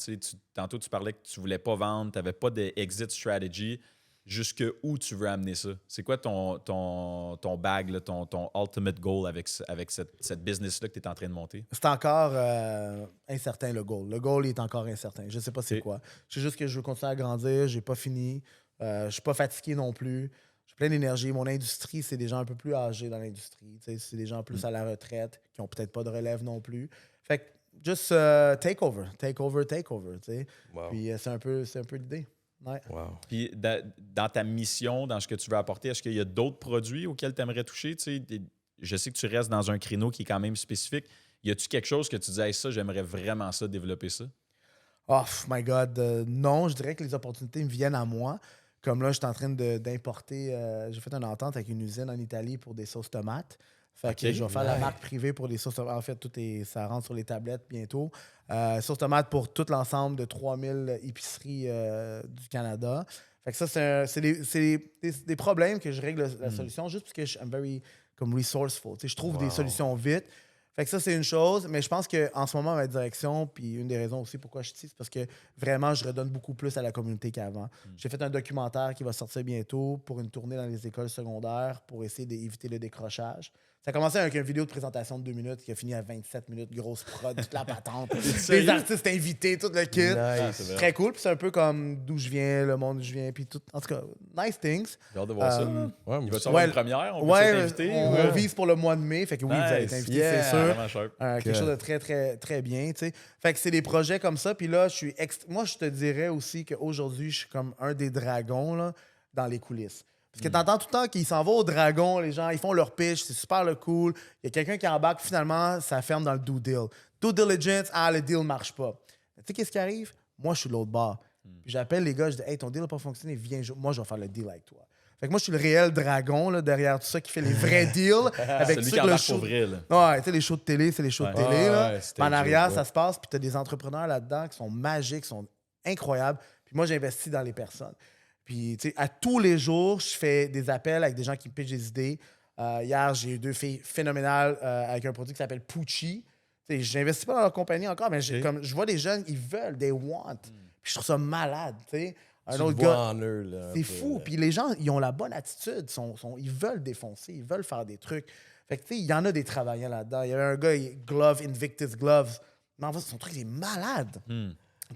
Speaker 1: Tantôt, tu parlais que tu voulais pas vendre, tu n'avais pas d'exit strategy. Jusque où tu veux amener ça? C'est quoi ton bag, là, ton ultimate goal avec cette business-là que tu es en train de monter?
Speaker 3: C'est encore incertain, le goal. Le goal est encore incertain. Je sais pas c'est quoi. Je sais juste que je veux continuer à grandir. J'ai pas fini. Je suis pas fatigué non plus. J'ai plein d'énergie. Mon industrie, c'est des gens un peu plus âgés dans l'industrie. C'est des gens plus à la retraite qui ont peut-être pas de relève non plus. Fait que juste take over.
Speaker 2: Wow.
Speaker 3: Puis c'est un peu l'idée. Ouais.
Speaker 2: Wow.
Speaker 1: Puis dans ta mission, dans ce que tu veux apporter, est-ce qu'il y a d'autres produits auxquels tu aimerais toucher? Je sais que tu restes dans un créneau qui est quand même spécifique. Y a-tu quelque chose que tu dis, hey, ça, j'aimerais vraiment ça, développer ça?
Speaker 3: Oh my God, non, je dirais que les opportunités me viennent à moi. Comme là, je suis en train d'importer, j'ai fait une entente avec une usine en Italie pour des sauces tomates. Fait que je vais faire la marque privée pour les sauces tomates. En fait, ça rentre sur les tablettes bientôt. Sauces tomates pour tout l'ensemble de 3000 épiceries du Canada. Fait que ça, c'est des problèmes que je règle la solution juste parce que je suis very comme resourceful. Je trouve des solutions vite. Fait que ça, c'est une chose, mais je pense qu'en ce moment, ma direction, puis une des raisons aussi pourquoi je suis ici, c'est parce que vraiment, je redonne beaucoup plus à la communauté qu'avant. J'ai fait un documentaire qui va sortir bientôt pour une tournée dans les écoles secondaires pour essayer d'éviter le décrochage. Ça a commencé avec une vidéo de présentation de 2 minutes qui a fini à 27 minutes, grosse prod, toute la patente. Les artistes invités, tout le kit.
Speaker 2: Nice.
Speaker 3: Très cool. Puis c'est un peu comme d'où je viens, le monde d'où je viens. Puis tout. En tout cas, nice things.
Speaker 1: J'ai hâte de voir ça.
Speaker 2: Ouais,
Speaker 1: Il va
Speaker 2: mais
Speaker 1: y avoir une première? On peut être invité?
Speaker 3: on vise pour le mois de mai. Fait que oui, vous allez être invité, c'est sûr.
Speaker 1: Vraiment sharp.
Speaker 3: Quelque chose de très, très, très bien. T'sais. Fait que c'est des projets comme ça. Puis là, moi, je te dirais aussi qu'aujourd'hui, je suis comme un des dragons là, dans les coulisses. Parce que t'entends tout le temps qu'ils s'en vont au dragon, les gens, ils font leur pitch, c'est super le cool. Il y a quelqu'un qui embarque, finalement, ça ferme dans le due deal. Due diligence, le deal ne marche pas. Tu sais, qu'est-ce qui arrive? Moi, je suis de l'autre bord. Puis j'appelle les gars, je dis, hey, ton deal n'a pas fonctionné, viens, moi, je vais faire le deal avec toi. Fait que moi, je suis le réel dragon là, derrière tout ça qui fait les vrais deals. Avec
Speaker 1: Celui
Speaker 3: ça,
Speaker 1: qui
Speaker 3: le
Speaker 1: embarque
Speaker 3: show.
Speaker 1: pour vrai. Là.
Speaker 3: Ouais, tu sais, les shows de télé, c'est les shows de télé. Là. En arrière, ça se passe, puis tu as des entrepreneurs là-dedans qui sont magiques, qui sont incroyables. Puis moi, j'investis dans les personnes. Puis, tu sais, à tous les jours, je fais des appels avec des gens qui me pitchent des idées. Hier, j'ai eu 2 filles phénoménales avec un produit qui s'appelle Pucci. Tu sais, j'investis pas dans leur compagnie encore, mais comme je vois des jeunes, ils veulent, they want. Puis je trouve ça malade, tu sais. Un autre gars, c'est fou. Puis les gens, ils ont la bonne attitude. Ils veulent défoncer, ils veulent faire des trucs. Fait que, tu sais, il y en a des travailleurs là-dedans. Il y avait un gars, Invictus Gloves. Mais en fait, son truc, il est malade.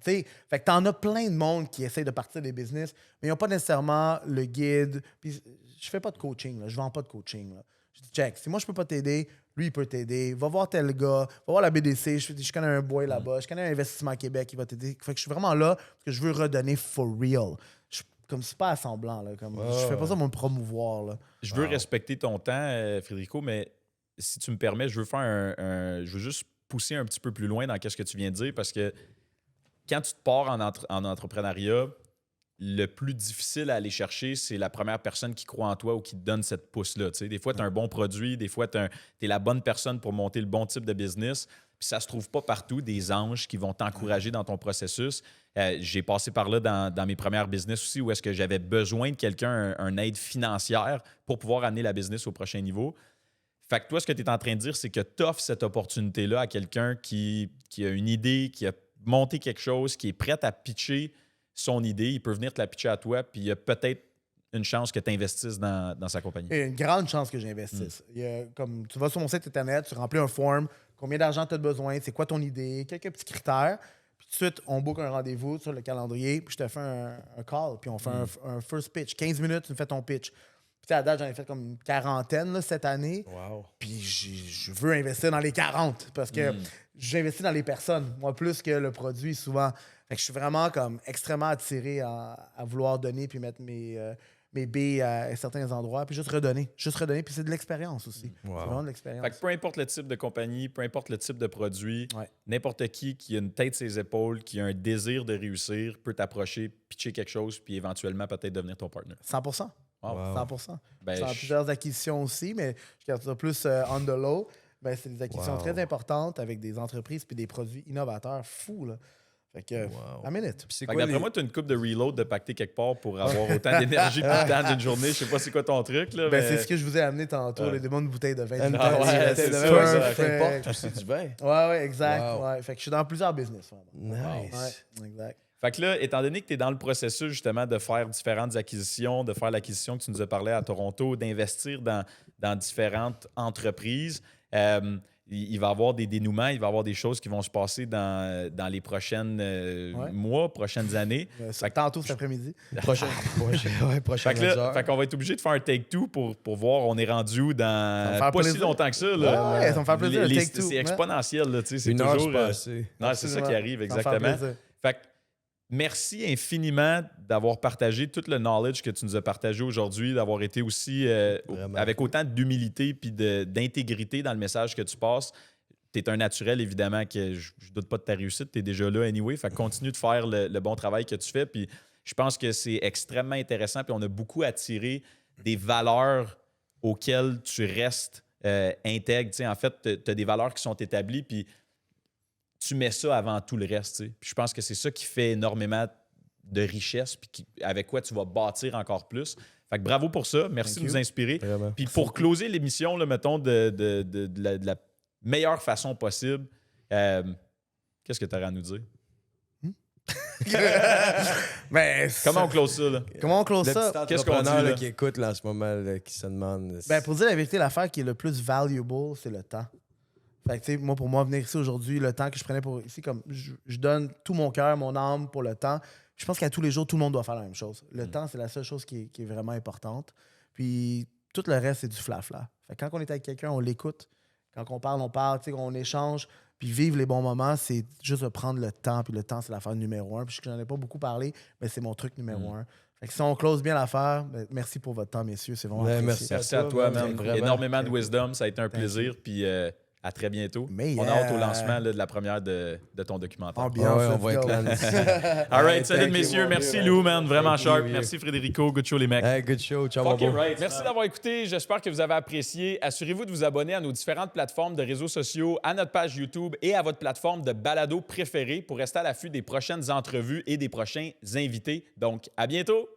Speaker 3: T'sais, fait que t'en as plein de monde qui essaie de partir des business, mais ils n'ont pas nécessairement le guide. Puis je fais pas de coaching, là. Je vends pas de coaching. Là. Je dis, check, si moi, je peux pas t'aider, lui, il peut t'aider. Va voir tel gars, va voir la BDC. Je connais un boy là-bas, je connais un investissement Québec qui va t'aider. Fait que je suis vraiment là parce que je veux redonner for real. Comme c'est pas à semblant, là. Comme, je fais pas ça pour me promouvoir, là.
Speaker 1: Je veux respecter ton temps, Frédérico, mais si tu me permets, je veux juste pousser un petit peu plus loin dans ce que tu viens de dire parce que quand tu te pars en entrepreneuriat, le plus difficile à aller chercher, c'est la première personne qui croit en toi ou qui te donne cette pousse-là. Tu sais, des fois, tu as un bon produit, des fois, tu es la bonne personne pour monter le bon type de business. Puis ça se trouve pas partout, des anges qui vont t'encourager dans ton processus. J'ai passé par là dans mes premières business aussi où est-ce que j'avais besoin de quelqu'un, un aide financière pour pouvoir amener la business au prochain niveau. Fait que toi, ce que tu es en train de dire, c'est que tu offres cette opportunité-là à quelqu'un qui a une idée, qui a monté quelque chose, qui est prêt à pitcher son idée. Il peut venir te la pitcher à toi, puis il y a peut-être une chance que tu investisses dans sa compagnie.
Speaker 3: Il y a une grande chance que j'investisse. Comme tu vas sur mon site internet, tu remplis un form, combien d'argent tu as besoin, c'est quoi ton idée, quelques petits critères. Puis tout de suite, on book un rendez-vous sur le calendrier, puis je te fais un call, puis on fait un first pitch. 15 minutes, tu me fais ton pitch. Puis à la date, j'en ai fait comme une quarantaine là, cette année.
Speaker 2: Wow.
Speaker 3: Puis je veux investir dans les 40 parce que j'investis dans les personnes, moi, plus que le produit souvent. Fait que je suis vraiment comme extrêmement attiré à vouloir donner puis mettre mes billes à certains endroits, puis juste redonner. Puis c'est de l'expérience aussi. C'est vraiment de l'expérience.
Speaker 1: Fait que peu importe le type de compagnie, peu importe le type de produit, n'importe qui a une tête sur ses épaules, qui a un désir de réussir, peut t'approcher, pitcher quelque chose, puis éventuellement peut-être devenir ton partner.
Speaker 3: 100%.
Speaker 1: Wow.
Speaker 3: 100%.
Speaker 1: Ben,
Speaker 3: J'ai plusieurs acquisitions aussi, mais je garde ça plus on the low. Ben, c'est des acquisitions très importantes avec des entreprises puis des produits innovateurs fous. Là. Fait que, I mean it.
Speaker 1: Fait que d'après moi, tu as une coupe de reload de pacter quelque part pour avoir autant d'énergie et de temps d'une journée. Je sais pas c'est quoi ton truc. Là,
Speaker 3: ben,
Speaker 1: mais...
Speaker 3: c'est ce que je vous ai amené tantôt, les bonnes bouteilles de vin.
Speaker 2: C'est ça. C'est du vin.
Speaker 3: Ouais, exact. Ouais. Fait que je suis dans plusieurs business.
Speaker 2: Vraiment.
Speaker 3: Nice. Ouais, exact.
Speaker 1: Fait que là, étant donné que tu es dans le processus justement de faire différentes acquisitions, de faire l'acquisition que tu nous as parlé à Toronto, d'investir dans différentes entreprises, il va y avoir des dénouements, il va y avoir des choses qui vont se passer dans les prochaines mois, prochaines années.
Speaker 3: Tantôt cet après-midi.
Speaker 2: Prochaine
Speaker 1: Fait qu'on va être obligé de faire un take-two pour voir on est rendu où dans pas si longtemps que ça. Là.
Speaker 3: Ouais, ça me fait plaisir, un take-two.
Speaker 1: C'est exponentiel. Là, c'est
Speaker 2: une heure
Speaker 1: toujours.
Speaker 2: passée.
Speaker 1: Non, c'est ça qui arrive, exactement. Fait que merci infiniment d'avoir partagé tout le knowledge que tu nous as partagé aujourd'hui, d'avoir été aussi avec autant d'humilité et d'intégrité dans le message que tu passes. Tu es un naturel, évidemment, que je ne doute pas de ta réussite. Tu es déjà là anyway. Fait que continue de faire le bon travail que tu fais. Puis je pense que c'est extrêmement intéressant. Puis on a beaucoup attiré des valeurs auxquelles tu restes intègre. En fait, tu as des valeurs qui sont établies. Puis tu mets ça avant tout le reste. Puis je pense que c'est ça qui fait énormément de richesse puis avec quoi tu vas bâtir encore plus. Fait que bravo pour ça. Merci de nous inspirer.
Speaker 2: Vraiment.
Speaker 1: Puis pour closer l'émission, là, mettons, de la meilleure façon possible, qu'est-ce que tu aurais à nous dire?
Speaker 3: Ben,
Speaker 1: Comment on close ça? Là?
Speaker 3: Comment on close ça?
Speaker 1: Qu'est-ce qu'on dit là?
Speaker 2: Qui écoute là, en ce moment, là, qui se demande...
Speaker 3: Ben, pour dire la vérité, l'affaire qui est le plus valuable, c'est le temps. Fait que, tu sais, moi, pour moi, venir ici aujourd'hui, le temps que je prenais pour ici, comme je donne tout mon cœur, mon âme pour le temps. Je pense qu'à tous les jours, tout le monde doit faire la même chose. Le temps, c'est la seule chose qui est vraiment importante. Puis tout le reste, c'est du flafla. Fait que quand on est avec quelqu'un, on l'écoute. Quand on parle, tu sais, on échange. Puis vivre les bons moments, c'est juste de prendre le temps. Puis le temps, c'est l'affaire numéro 1. Puis je n'en ai pas beaucoup parlé, mais c'est mon truc numéro 1. Fait que si on close bien l'affaire, ben, merci pour votre temps, messieurs. C'est vraiment apprécié.
Speaker 1: Merci à toi, man. Énormément de wisdom. Ça a été un plaisir. Puis à très bientôt. On a hâte au lancement là, de la première de ton documentaire.
Speaker 3: Ambiance,
Speaker 2: on va être là.
Speaker 1: All right, salut messieurs. Merci Lou, man. Vraiment sharp. Merci Frédérico. Good show, les mecs.
Speaker 2: Hey, good show. Ciao, mon beau.
Speaker 1: Merci d'avoir écouté. J'espère que vous avez apprécié. Assurez-vous de vous abonner à nos différentes plateformes de réseaux sociaux, à notre page YouTube et à votre plateforme de balado préférée pour rester à l'affût des prochaines entrevues et des prochains invités. Donc, à bientôt.